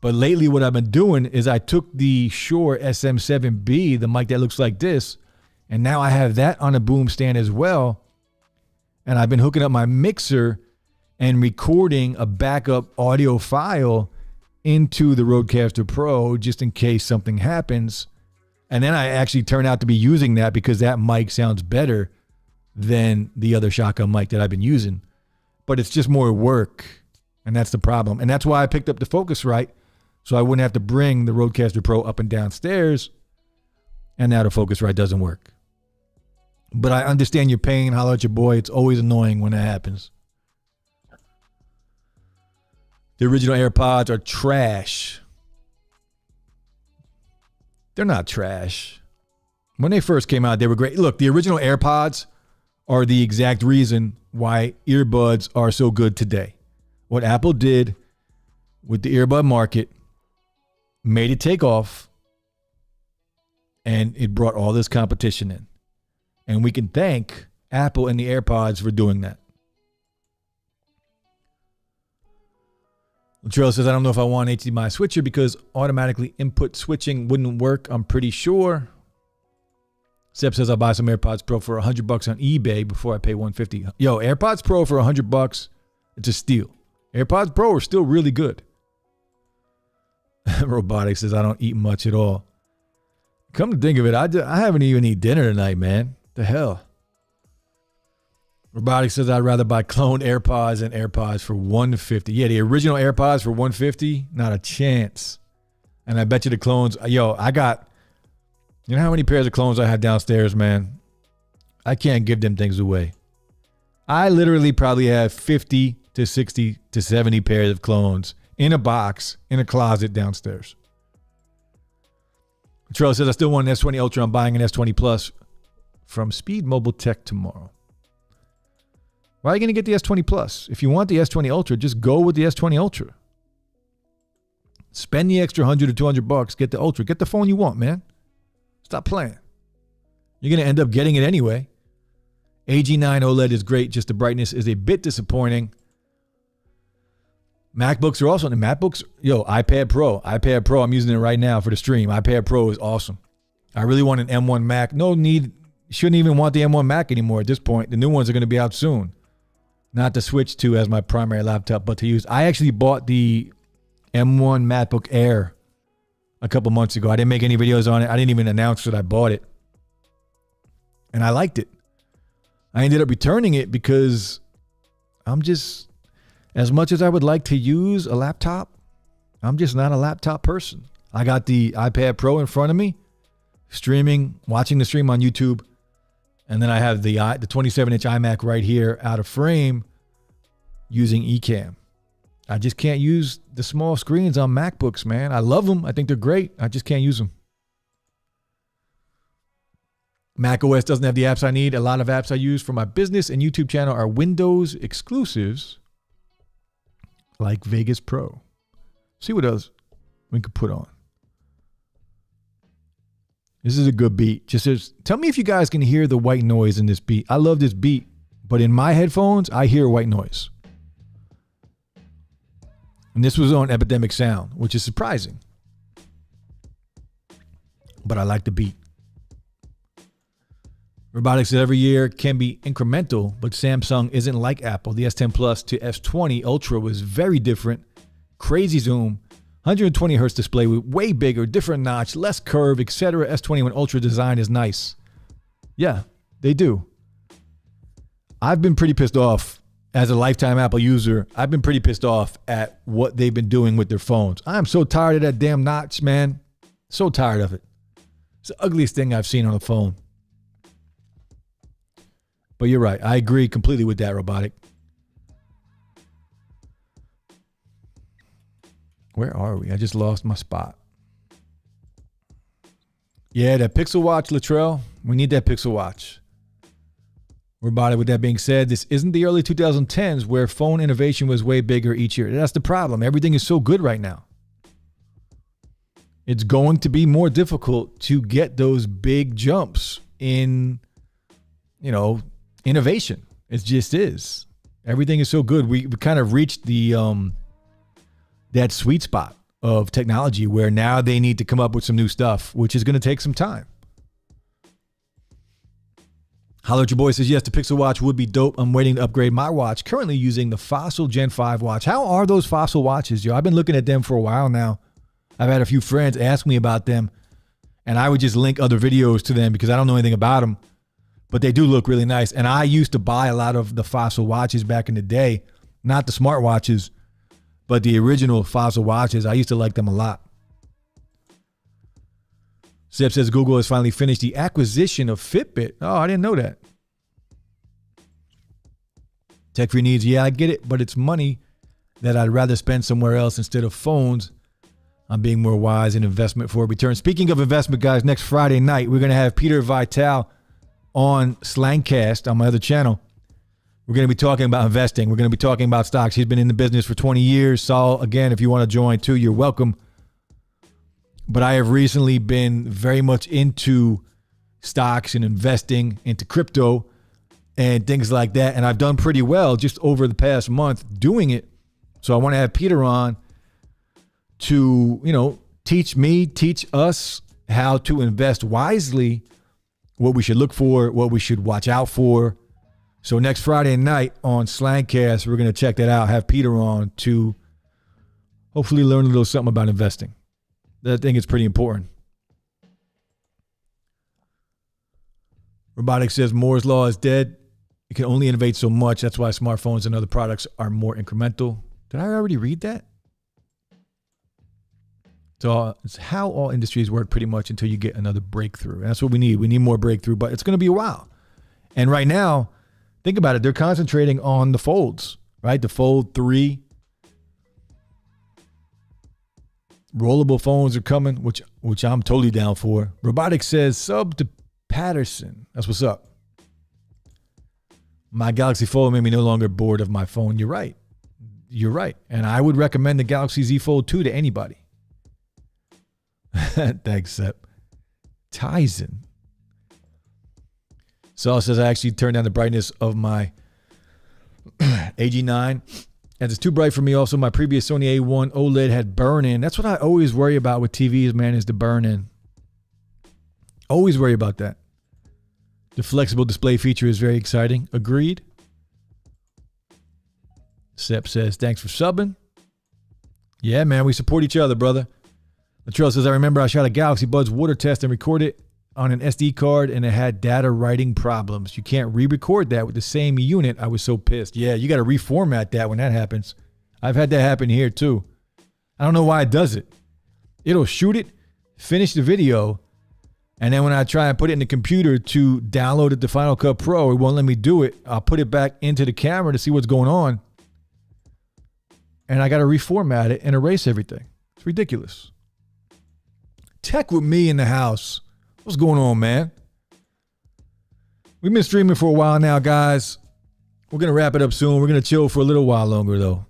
But lately what I've been doing is I took the Shure SM7B, the mic that looks like this, and now I have that on a boom stand as well. And I've been hooking up my mixer and recording a backup audio file into the Rodecaster Pro just in case something happens. And then I actually turn out to be using that because that mic sounds better than the other shotgun mic that I've been using. But it's just more work, and that's the problem. And that's why I picked up the Focusrite, so I wouldn't have to bring the Rodecaster Pro up and downstairs, and now the Focusrite doesn't work. But I understand your pain. Holler at your boy. It's always annoying when that happens. The original AirPods are trash. They're not trash. When they first came out, they were great. Look, the original AirPods are the exact reason why earbuds are so good today. What Apple did with the earbud market made it take off, and it brought all this competition in. And we can thank Apple and the AirPods for doing that. Latrell says, I don't know if I want an HDMI switcher because automatically input switching wouldn't work. I'm pretty sure. Seb says, I'll buy some AirPods Pro for $100 on eBay before I pay $150. Yo, AirPods Pro for $100, it's a steal. AirPods Pro are still really good. Robotics says, I don't eat much at all. Come to think of it, I haven't even eaten dinner tonight, man. The hell? Robotics says, I'd rather buy cloned AirPods than AirPods for $150. Yeah, the original AirPods for $150, not a chance. And I bet you the clones, yo, I got, you know how many pairs of clones I have downstairs, man? I can't give them things away. I literally probably have 50 to 60 to 70 pairs of clones in a box in a closet downstairs. Charles says, I still want an S20 Ultra. I'm buying an S20 Plus from Speed Mobile Tech tomorrow. Why are you going to get the S20 Plus? If you want the S20 Ultra, just go with the S20 Ultra. Spend the extra 100 or 200 bucks. Get the Ultra. Get the phone you want, man. Stop playing. You're going to end up getting it anyway. AG9 OLED is great. Just the brightness is a bit disappointing. MacBooks are also, the MacBooks, iPad Pro, I'm using it right now for the stream. iPad Pro is awesome. I really want an M1 Mac. No need, shouldn't even want the M1 Mac anymore at this point. The new ones are going to be out soon. Not to switch to as my primary laptop, but to use. I actually bought the M1 MacBook Air a couple months ago. I didn't make any videos on it. I didn't even announce that I bought it. And I liked it. I ended up returning it because as much as I would like to use a laptop, I'm just not a laptop person. I got the iPad Pro in front of me, streaming, watching the stream on YouTube. And then I have the 27-inch iMac right here out of frame using Ecamm. I just can't use the small screens on MacBooks, man. I love them. I think they're great. I just can't use them. Mac OS doesn't have the apps I need. A lot of apps I use for my business and YouTube channel are Windows exclusives like Vegas Pro. See what else we could put on. This is a good beat. Tell me if you guys can hear the white noise in this beat. I love this beat, but in my headphones, I hear white noise. And this was on Epidemic Sound, which is surprising. But I like the beat. Robotics says every year can be incremental, but Samsung isn't like Apple. The S10 Plus to S20 Ultra was very different. Crazy zoom, 120 hertz display with way bigger, different notch, less curve, etc. S21 Ultra design is nice. Yeah, they do. I've been pretty pissed off as a lifetime Apple user. I've been pretty pissed off at what they've been doing with their phones. I'm so tired of that damn notch, man. So tired of it. It's the ugliest thing I've seen on a phone. But you're right. I agree completely with that, Robotic. Where are we? I just lost my spot. Yeah, that Pixel Watch, Latrell. We need that Pixel Watch. Robotic, with that being said, this isn't the early 2010s where phone innovation was way bigger each year. That's the problem. Everything is so good right now. It's going to be more difficult to get those big jumps in, innovation. It just is. Everything is so good. We kind of reached the that sweet spot of technology where now they need to come up with some new stuff, which is going to take some time. Holler at your boy says, yes, the Pixel Watch would be dope. I'm waiting to upgrade my watch. Currently using the Fossil Gen 5 watch. How are those Fossil watches, yo? I've been looking at them for a while now. I've had a few friends ask me about them, and I would just link other videos to them because I don't know anything about them. But they do look really nice. And I used to buy a lot of the Fossil watches back in the day. Not the smart watches, but the original Fossil watches. I used to like them a lot. Zeb says Google has finally finished the acquisition of Fitbit. Oh, I didn't know that. Tech Free needs, yeah, I get it, but it's money that I'd rather spend somewhere else instead of phones. I'm being more wise in investment for a return. Speaking of investment, guys, next Friday night, we're going to have Peter Vital on Slangcast on my other channel. We're going to be talking about investing. We're going to be talking about stocks. He's been in the business for 20 years. Saul, again, if you want to join too, you're welcome. But I have recently been very much into stocks and investing, into crypto and things like that. And I've done pretty well just over the past month doing it. So I want to have Peter on to, teach us how to invest wisely, what we should look for, what we should watch out for. So next Friday night on Slangcast, we're going to check that out, have Peter on to hopefully learn a little something about investing. I think it's pretty important. Robotics says Moore's Law is dead. You can only innovate so much. That's why smartphones and other products are more incremental. Did I already read that? So it's how all industries work pretty much until you get another breakthrough. And that's what we need. We need more breakthrough, but it's going to be a while. And right now, think about it. They're concentrating on the folds, right? The Fold 3. Rollable phones are coming, which I'm totally down for. Robotics says sub to Patterson. That's what's up. My Galaxy Fold made me no longer bored of my phone. You're right. You're right. And I would recommend the Galaxy Z Fold 2 to anybody. Thanks, Sep. Tizen. Saul says I actually turned down the brightness of my AG9 as it's too bright for me. Also, my previous Sony A1 OLED had burn-in. That's what I always worry about with TVs, man, is the burn-in. Always worry about that. The flexible display feature is very exciting. Agreed. Sep says, thanks for subbing. Yeah, man, we support each other, brother. Latrell says, I remember I shot a Galaxy Buds water test and recorded on an SD card and it had data writing problems. You can't re-record that with the same unit. I was so pissed. Yeah, you got to reformat that when that happens. I've had that happen here too. I don't know why it does it. It'll shoot it, finish the video, and then when I try and put it in the computer to download it to Final Cut Pro, it won't let me do it. I'll put it back into the camera to see what's going on. And I got to reformat it and erase everything. It's ridiculous. Tech with me in the house. What's going on, man? We've been streaming for a while now, guys. We're going to wrap it up soon. We're going to chill for a little while longer, though.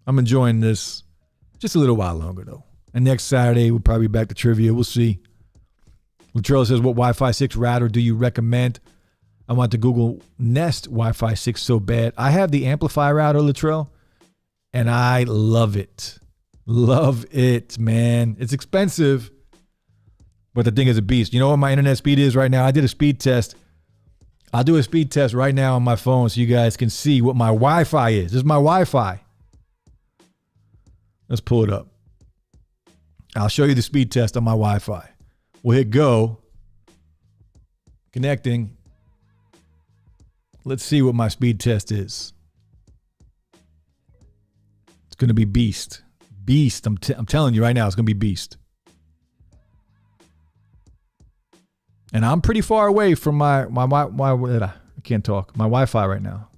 I'm enjoying this. Just a little while longer, though. And next Saturday, we'll probably be back to trivia. We'll see. Latrell says, what Wi-Fi 6 router do you recommend? I want the Google Nest Wi-Fi 6 so bad. I have the Amplify router, Latrell, and I love it. Love it, man. It's expensive, but the thing is a beast. You know what my internet speed is right now? I did a speed test. I'll do a speed test right now on my phone so you guys can see what my Wi-Fi is. This is my Wi-Fi. Let's pull it up. I'll show you the speed test on my Wi-Fi. We'll hit go. Connecting. Let's see what my speed test is. It's going to be beast. Beast. I'm telling you right now, it's going to be beast. And I'm pretty far away from my I can't talk. My Wi-Fi right now.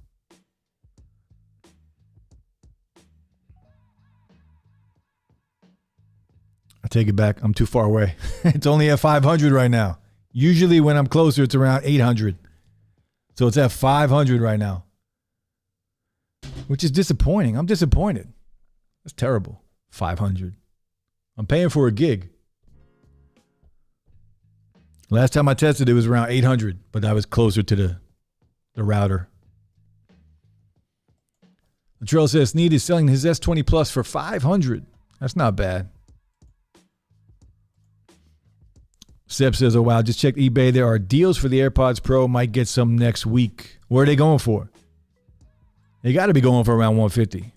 I take it back. I'm too far away. It's only at 500 right now. Usually when I'm closer, it's around 800. So it's at 500 right now, which is disappointing. I'm disappointed. That's terrible. 500. I'm paying for a gig. Last time I tested, it was around 800, but I was closer to the router. The trail says Sneed is selling his S20 Plus for 500. That's not bad. Seb says, oh, wow, just checked eBay. There are deals for the AirPods Pro. Might get some next week. Where are they going for? They got to be going for around 150.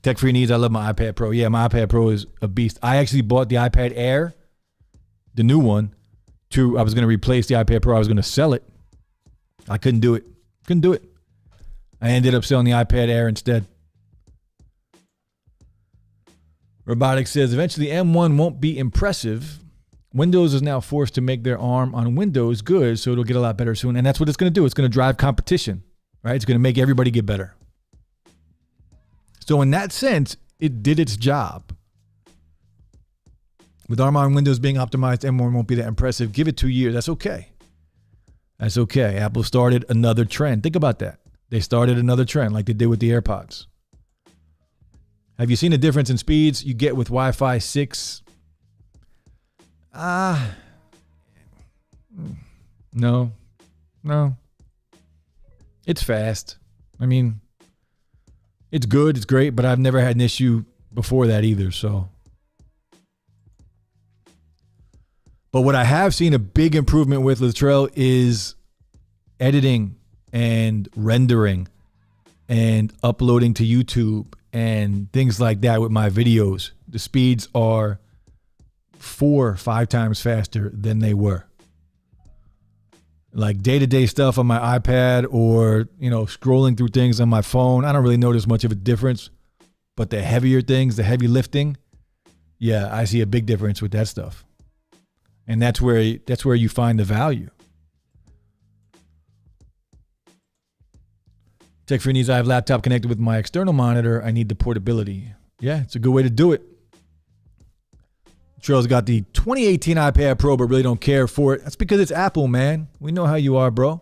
Tech Free Needs, I love my iPad Pro. Yeah, my iPad Pro is a beast. I actually bought the iPad Air, the new one. I was going to replace the iPad Pro. I was going to sell it. I couldn't do it. I ended up selling the iPad Air instead. Robotics says, eventually M1 won't be impressive. Windows is now forced to make their ARM on Windows good, so it'll get a lot better soon. And that's what it's going to do. It's going to drive competition, right? It's going to make everybody get better. So in that sense, it did its job. With ARM on Windows being optimized, M1 won't be that impressive. Give it 2 years. That's okay. That's okay. Apple started another trend. Think about that. They started another trend like they did with the AirPods. Have you seen a difference in speeds you get with Wi-Fi 6? No. It's fast. I mean, it's good. It's great, but I've never had an issue before that either, so. But what I have seen a big improvement with Latrell is editing and rendering and uploading to YouTube and things like that with my videos. The speeds are 4 or 5 times faster than they were. Like day-to-day stuff on my iPad or, scrolling through things on my phone, I don't really notice much of a difference. But the heavier things, the heavy lifting, yeah, I see a big difference with that stuff. And that's where you find the value. Tech Free Needs, I have laptop connected with my external monitor. I need the portability. Yeah, it's a good way to do it. Trail's got the 2018 iPad Pro, but really don't care for it. That's because it's Apple, man. We know how you are, bro.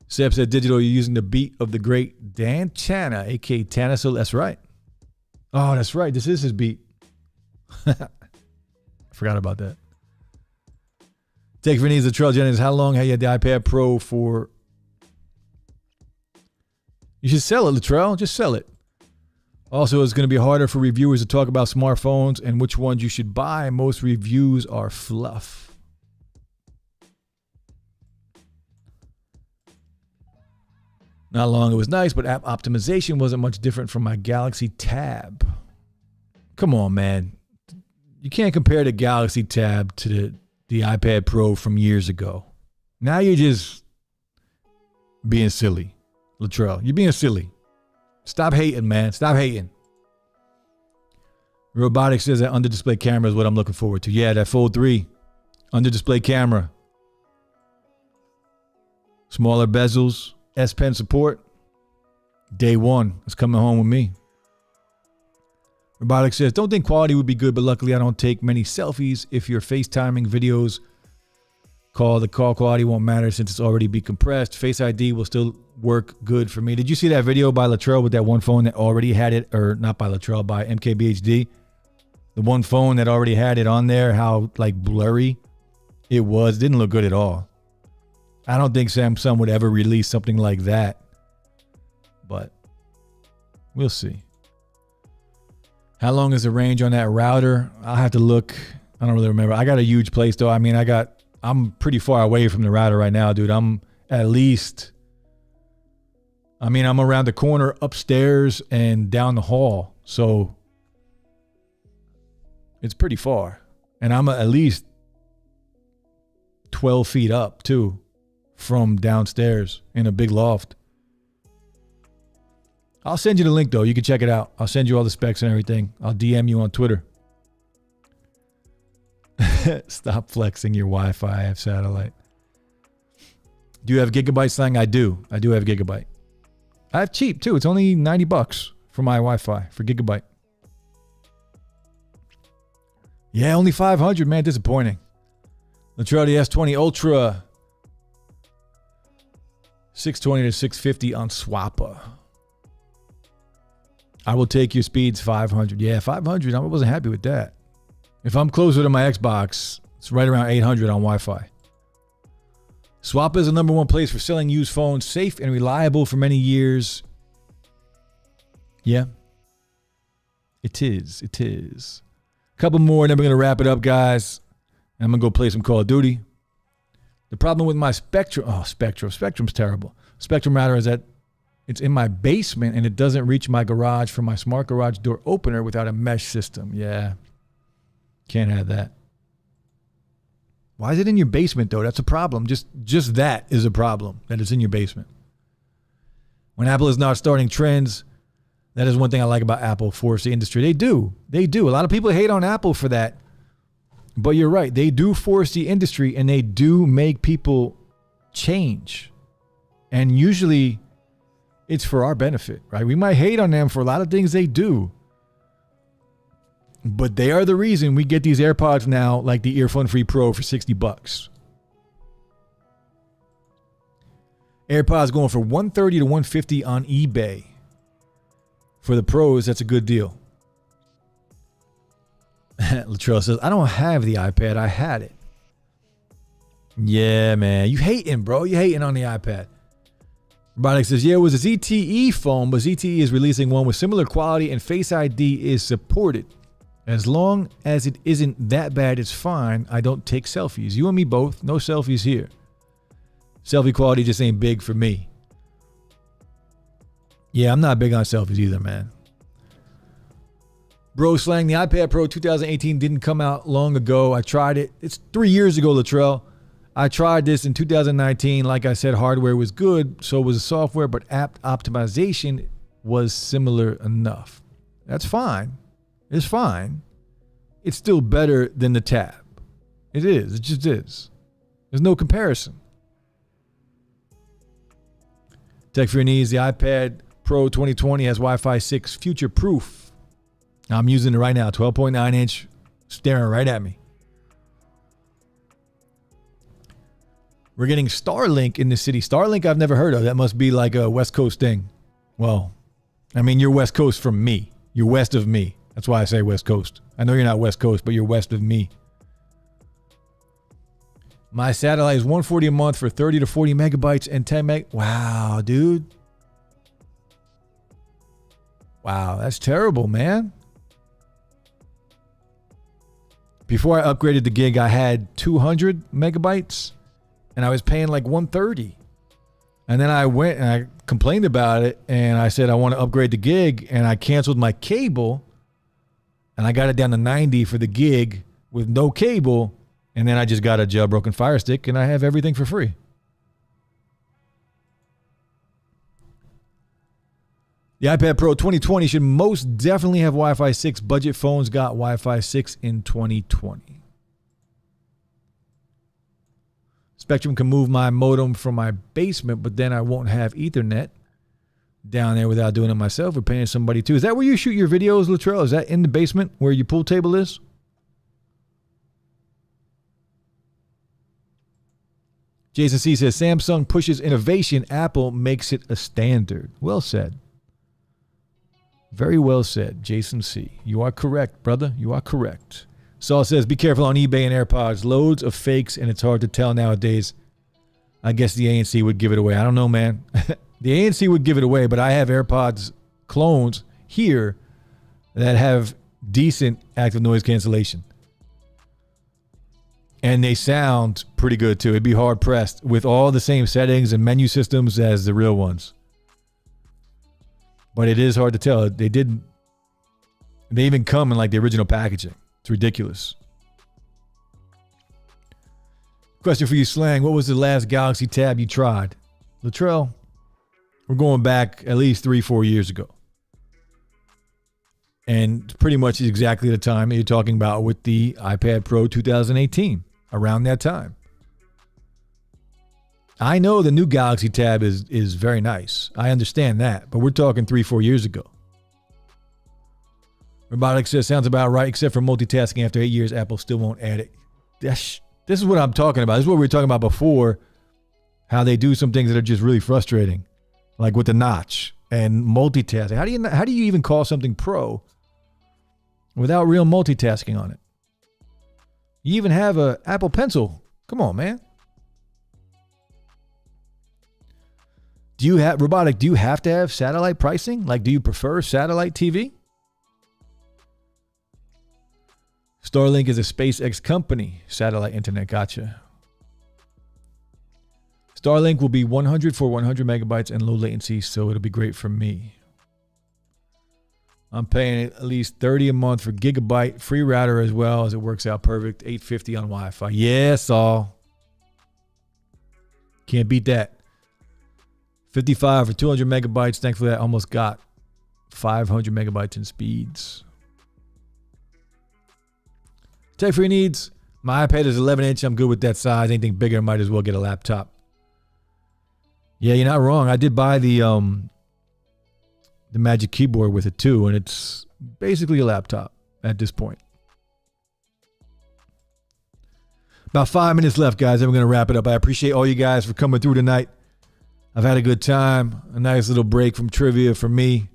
Seb said, digital, you're using the beat of the great Dan Chana, a.k.a. Tana. So that's right. Oh, that's right. This is his beat. Forgot about that. Take for needs of Trail Jennings. How long have you had the iPad Pro for? You should sell it, Latrell. Just sell it. Also, it's going to be harder for reviewers to talk about smartphones and which ones you should buy. Most reviews are fluff. Not long it was nice, but app optimization wasn't much different from my Galaxy Tab. Come on, man. You can't compare the Galaxy Tab to the iPad Pro from years ago. Now you're just being silly, Latrell. You're being silly. Stop hating, man. Stop hating. Robotics says that under-display camera is what I'm looking forward to. Yeah, that Fold 3. Under-display camera. Smaller bezels. S Pen support. Day one. It's coming home with me. Robotics says, don't think quality would be good, but luckily I don't take many selfies. If you're FaceTiming videos, the call quality won't matter since it's already be compressed. Face ID will still work good for me. Did you see that video by Latrell with that one phone that already had it? Or not by Latrell, by MKBHD? The one phone that already had it on there, how like blurry it was. Didn't look good at all. I don't think Samsung would ever release something like that. But we'll see. How long is the range on that router? I'll have to look. I don't really remember. I got a huge place though. I mean, I'm pretty far away from the router right now, dude. I'm around the corner, upstairs and down the hall. So it's pretty far. And I'm at least 12 feet up too from downstairs in a big loft. I'll send you the link though. You can check it out. I'll send you all the specs and everything. I'll DM you on Twitter. Stop flexing your Wi-Fi. I have satellite. Do you have gigabyte slang? I do. I do have gigabyte. I have cheap too. It's only $90 for my Wi-Fi for gigabyte. Yeah, only 500, man. Disappointing. Latrell, the S20 Ultra. 620 to 650 on Swappa. I will take your speeds 500. Yeah, 500. I wasn't happy with that. If I'm closer to my Xbox, it's right around 800 on Wi-Fi. Swappa is the number one place for selling used phones, safe and reliable for many years. Yeah, it is. It is. A couple more, and then we're going to wrap it up, guys. And I'm going to go play some Call of Duty. The problem with my Spectrum's terrible. Spectrum router is that it's in my basement and it doesn't reach my garage for my smart garage door opener without a mesh system. Yeah. Can't have that. Why is it in your basement though? That's a problem. Just that is a problem, that it's in your basement. When Apple is not starting trends, that is one thing I like about Apple, force the industry. They do. A lot of people hate on Apple for that. But you're right. They do force the industry and they do make people change. And usually it's for our benefit, right? We might hate on them for a lot of things they do. But they are the reason we get these AirPods now, like the Earphone Free Pro for $60. AirPods going for $130 to $150 on eBay. For the pros, that's a good deal. Latrell says, I don't have the iPad. I had it. Yeah, man. You hating, bro. You hating on the iPad. Robotic says, yeah, it was a ZTE phone, but ZTE is releasing one with similar quality and Face ID is supported. As long as it isn't that bad, it's fine. I don't take selfies. You and me both. No selfies here. Selfie quality just ain't big for me. Yeah, I'm not big on selfies either, man. Bro Slang, the iPad Pro 2018 didn't come out long ago. I tried it. It's 3 years ago, Latrell. I tried this in 2019. Like I said, hardware was good, so was the software, but app optimization was similar enough. That's fine. It's fine. It's still better than the Tab. It is. It just is. There's no comparison. Tech for your needs. The iPad Pro 2020 has Wi-Fi 6 future proof. I'm using it right now. 12.9 inch staring right at me. We're getting Starlink in the city. Starlink I've never heard of. That must be like a West Coast thing. Well, I mean, you're West Coast from me. You're west of me. That's why I say West Coast. I know you're not West Coast, but you're west of me. My satellite is $140 a month for 30 to 40 megabytes and 10 meg. Wow, dude. Wow, that's terrible, man. Before I upgraded the gig, I had 200 megabytes and I was paying like 130. And then I went and I complained about it and I said I want to upgrade the gig and I canceled my cable and I got it down to 90 for the gig with no cable. And then I just got a jailbroken Fire Stick and I have everything for free. The iPad Pro 2020 should most definitely have Wi-Fi 6. Budget phones got Wi-Fi 6 in 2020. Spectrum can move my modem from my basement, but then I won't have Ethernet down there without doing it myself or paying somebody too. Is that where you shoot your videos, Latrell? Is that in the basement where your pool table is? Jason C says, Samsung pushes innovation. Apple makes it a standard. Well said. Very well said, Jason C. You are correct, brother. You are correct. Saul says, be careful on eBay and AirPods. Loads of fakes, and it's hard to tell nowadays. I guess the ANC would give it away. I don't know, man. The ANC would give it away, but I have AirPods clones here that have decent active noise cancellation. And they sound pretty good, too. It'd be hard-pressed with all the same settings and menu systems as the real ones. But it is hard to tell. They even come in like the original packaging. It's ridiculous. Question for you, Slang. What was the last Galaxy Tab you tried? Latrell, we're going back at least 3-4 years ago. And pretty much exactly the time that you're talking about with the iPad Pro 2018. Around that time. I know the new Galaxy Tab is very nice. I understand that. But we're talking 3-4 years ago. Robotics says, sounds about right, except for multitasking. After 8 years, Apple still won't add it. This is what I'm talking about. This is what we were talking about before. How they do some things that are just really frustrating. Like with the notch and multitasking. How do you even call something pro without real multitasking on it? You even have a Apple Pencil. Come on, man. Do you have to have satellite pricing? Like, do you prefer satellite TV? Starlink is a SpaceX company. Satellite internet, gotcha. Starlink will be 100 for 100 megabytes and low latency, so it'll be great for me. I'm paying at least $30 a month for gigabyte, free router as well, as it works out perfect. $850 on Wi-Fi. Yeah, Saul. Can't beat that. 55 for 200 megabytes. Thankfully, I almost got 500 megabytes in speeds. Tech for your needs. My iPad is 11 inch. I'm good with that size. Anything bigger, I might as well get a laptop. Yeah, you're not wrong. I did buy the Magic Keyboard with it too, and it's basically a laptop at this point. About 5 minutes left, guys. Then we're going to wrap it up. I appreciate all you guys for coming through tonight. I've had a good time. A nice little break from trivia for me.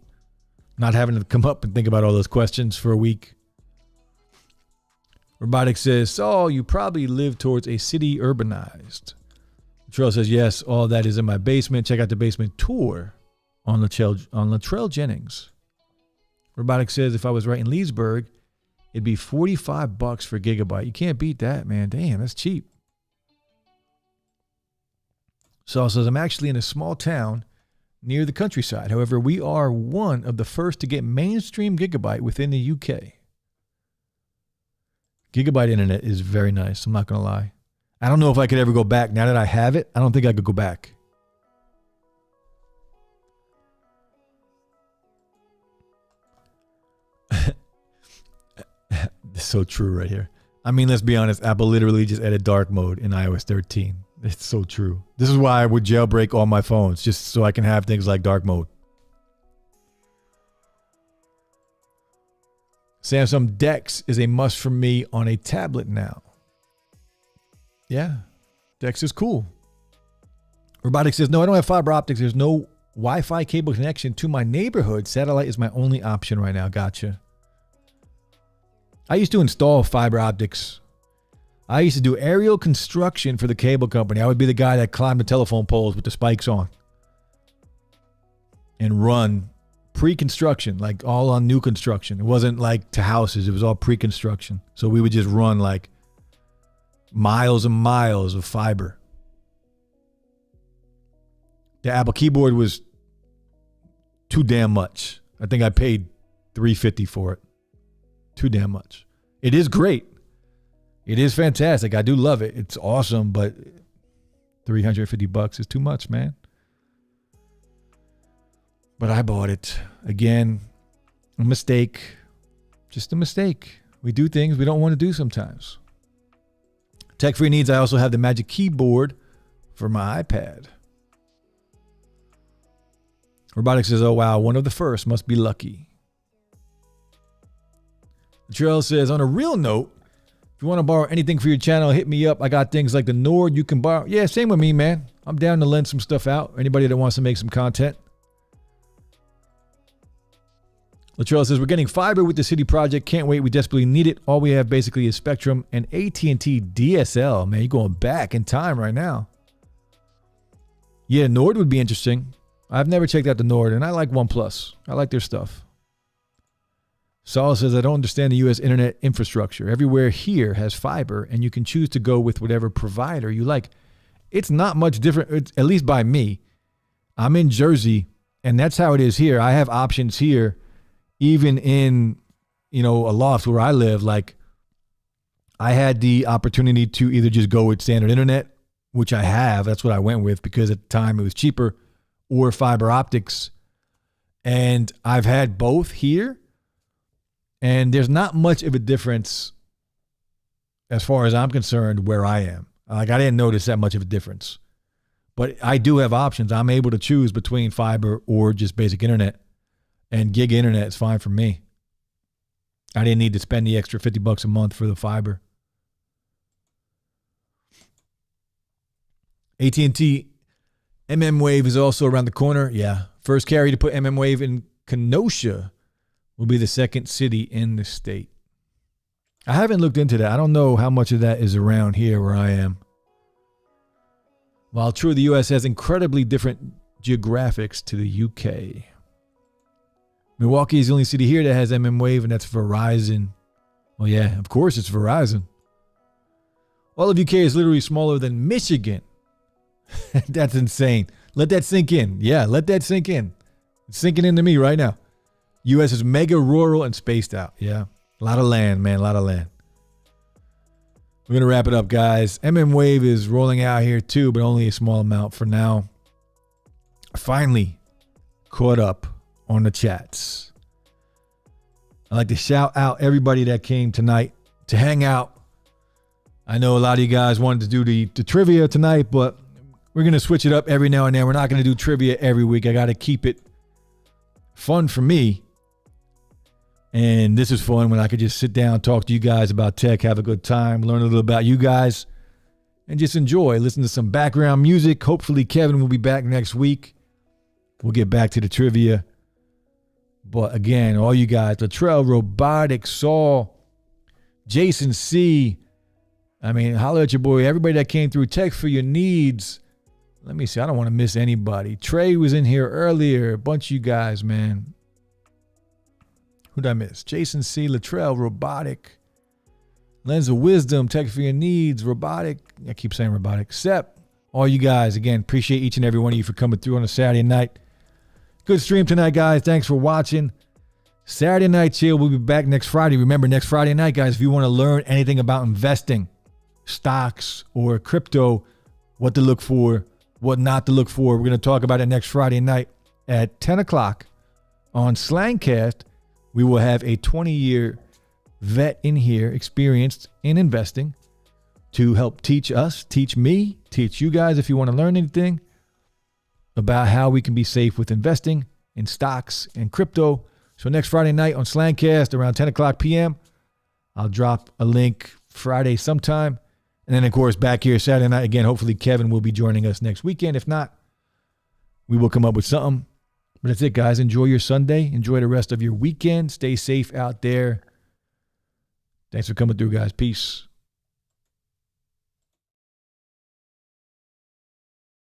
Not having to come up and think about all those questions for a week. Robotics says, Saul, you probably live towards a city urbanized. Latrell says, yes, all that is in my basement. Check out the basement tour on Latrell Jennings. Robotics says, if I was right in Leesburg, it'd be $45 for a gigabyte. You can't beat that, man. Damn, that's cheap. Saul says, I'm actually in a small town near the countryside. However, we are one of the first to get mainstream gigabyte within the UK. Gigabyte internet is very nice. I'm not going to lie. I don't know if I could ever go back. Now that I have it, I don't think I could go back. It's so true right here. I mean, let's be honest. Apple literally just added dark mode in iOS 13. It's so true. This is why I would jailbreak all my phones, just so I can have things like dark mode. Samsung Dex is a must for me on a tablet now. Yeah, Dex is cool. Robotics says, no, I don't have fiber optics. There's no Wi-Fi cable connection to my neighborhood. Satellite is my only option right now. Gotcha. I used to install fiber optics I used to do aerial construction for the cable company. I would be the guy that climbed the telephone poles with the spikes on and run pre-construction, like all on new construction. It wasn't like to houses. It was all pre-construction. So we would just run like miles and miles of fiber. The Apple keyboard was too damn much. I think I paid $350 for it. Too damn much. It is great. It is fantastic. I do love it. It's awesome, but $350 is too much, man. But I bought it. Again, a mistake. Just a mistake. We do things we don't want to do sometimes. Tech for your needs. I also have the Magic Keyboard for my iPad. Robotics says, oh, wow, one of the first. Must be lucky. Latrell says, on a real note, if you want to borrow anything for your channel, hit me up. I got things like the Nord you can borrow. Yeah, same with me, man. I'm down to lend some stuff out. Anybody that wants to make some content. Latrell says, we're getting fiber with the city project. Can't wait. We desperately need it. All we have basically is Spectrum and AT&T DSL. Man, you're going back in time right now. Yeah, Nord would be interesting. I've never checked out the Nord, and I like OnePlus. I like their stuff. Saul says, I don't understand the U.S. internet infrastructure. Everywhere here has fiber, and you can choose to go with whatever provider you like. It's not much different, at least by me. I'm in Jersey, and that's how it is here. I have options here, even in, a loft where I live. Like, I had the opportunity to either just go with standard internet, which I have. That's what I went with because at the time it was cheaper, or fiber optics. And I've had both here. And there's not much of a difference as far as I'm concerned where I am. Like, I didn't notice that much of a difference. But I do have options. I'm able to choose between fiber or just basic internet. And gig internet is fine for me. I didn't need to spend the extra $50 a month for the fiber. AT&T MM-Wave is also around the corner. Yeah. First carrier to put MM-Wave in Kenosha will be the second city in the state. I haven't looked into that. I don't know how much of that is around here where I am. While true, the U.S. has incredibly different geographics to the U.K. Milwaukee is the only city here that has MM-Wave, and that's Verizon. Well, yeah, of course it's Verizon. All of UK is literally smaller than Michigan. That's insane. Let that sink in. Yeah, let that sink in. It's sinking into me right now. U.S. is mega rural and spaced out. Yeah. A lot of land, man. A lot of land. We're going to wrap it up, guys. MM-Wave is rolling out here too, but only a small amount for now. Finally caught up on the chats. I'd like to shout out everybody that came tonight to hang out. I know a lot of you guys wanted to do the trivia tonight, but we're going to switch it up every now and then. We're not going to do trivia every week. I got to keep it fun for me. And this is fun when I could just sit down, talk to you guys about tech, have a good time, learn a little about you guys, and just enjoy. Listen to some background music. Hopefully Kevin will be back next week. We'll get back to the trivia. But again, all you guys, Latrell, Robotics, Saul, Jason C. I mean, holler at your boy. Everybody that came through, Tech for your needs. Let me see. I don't want to miss anybody. Trey was in here earlier. A bunch of you guys, man. Who'd I miss? Jason C. Latrell, Robotic. Lens of Wisdom, Tech for your needs, Robotic. I keep saying Robotic. Sep. All you guys, again, appreciate each and every one of you for coming through on a Saturday night. Good stream tonight, guys. Thanks for watching. Saturday night chill. We'll be back next Friday. Remember, next Friday night, guys, if you want to learn anything about investing, stocks or crypto, what to look for, what not to look for, we're going to talk about it next Friday night at 10 o'clock on Slangcast. We will have a 20-year vet in here, experienced in investing, to help teach us, teach me, teach you guys if you want to learn anything about how we can be safe with investing in stocks and crypto. So next Friday night on Slangcast around 10 o'clock p.m., I'll drop a link Friday sometime. And then, of course, back here Saturday night again. Hopefully Kevin will be joining us next weekend. If not, we will come up with something. But that's it, guys. Enjoy your Sunday. Enjoy the rest of your weekend. Stay safe out there. Thanks for coming through, guys. Peace.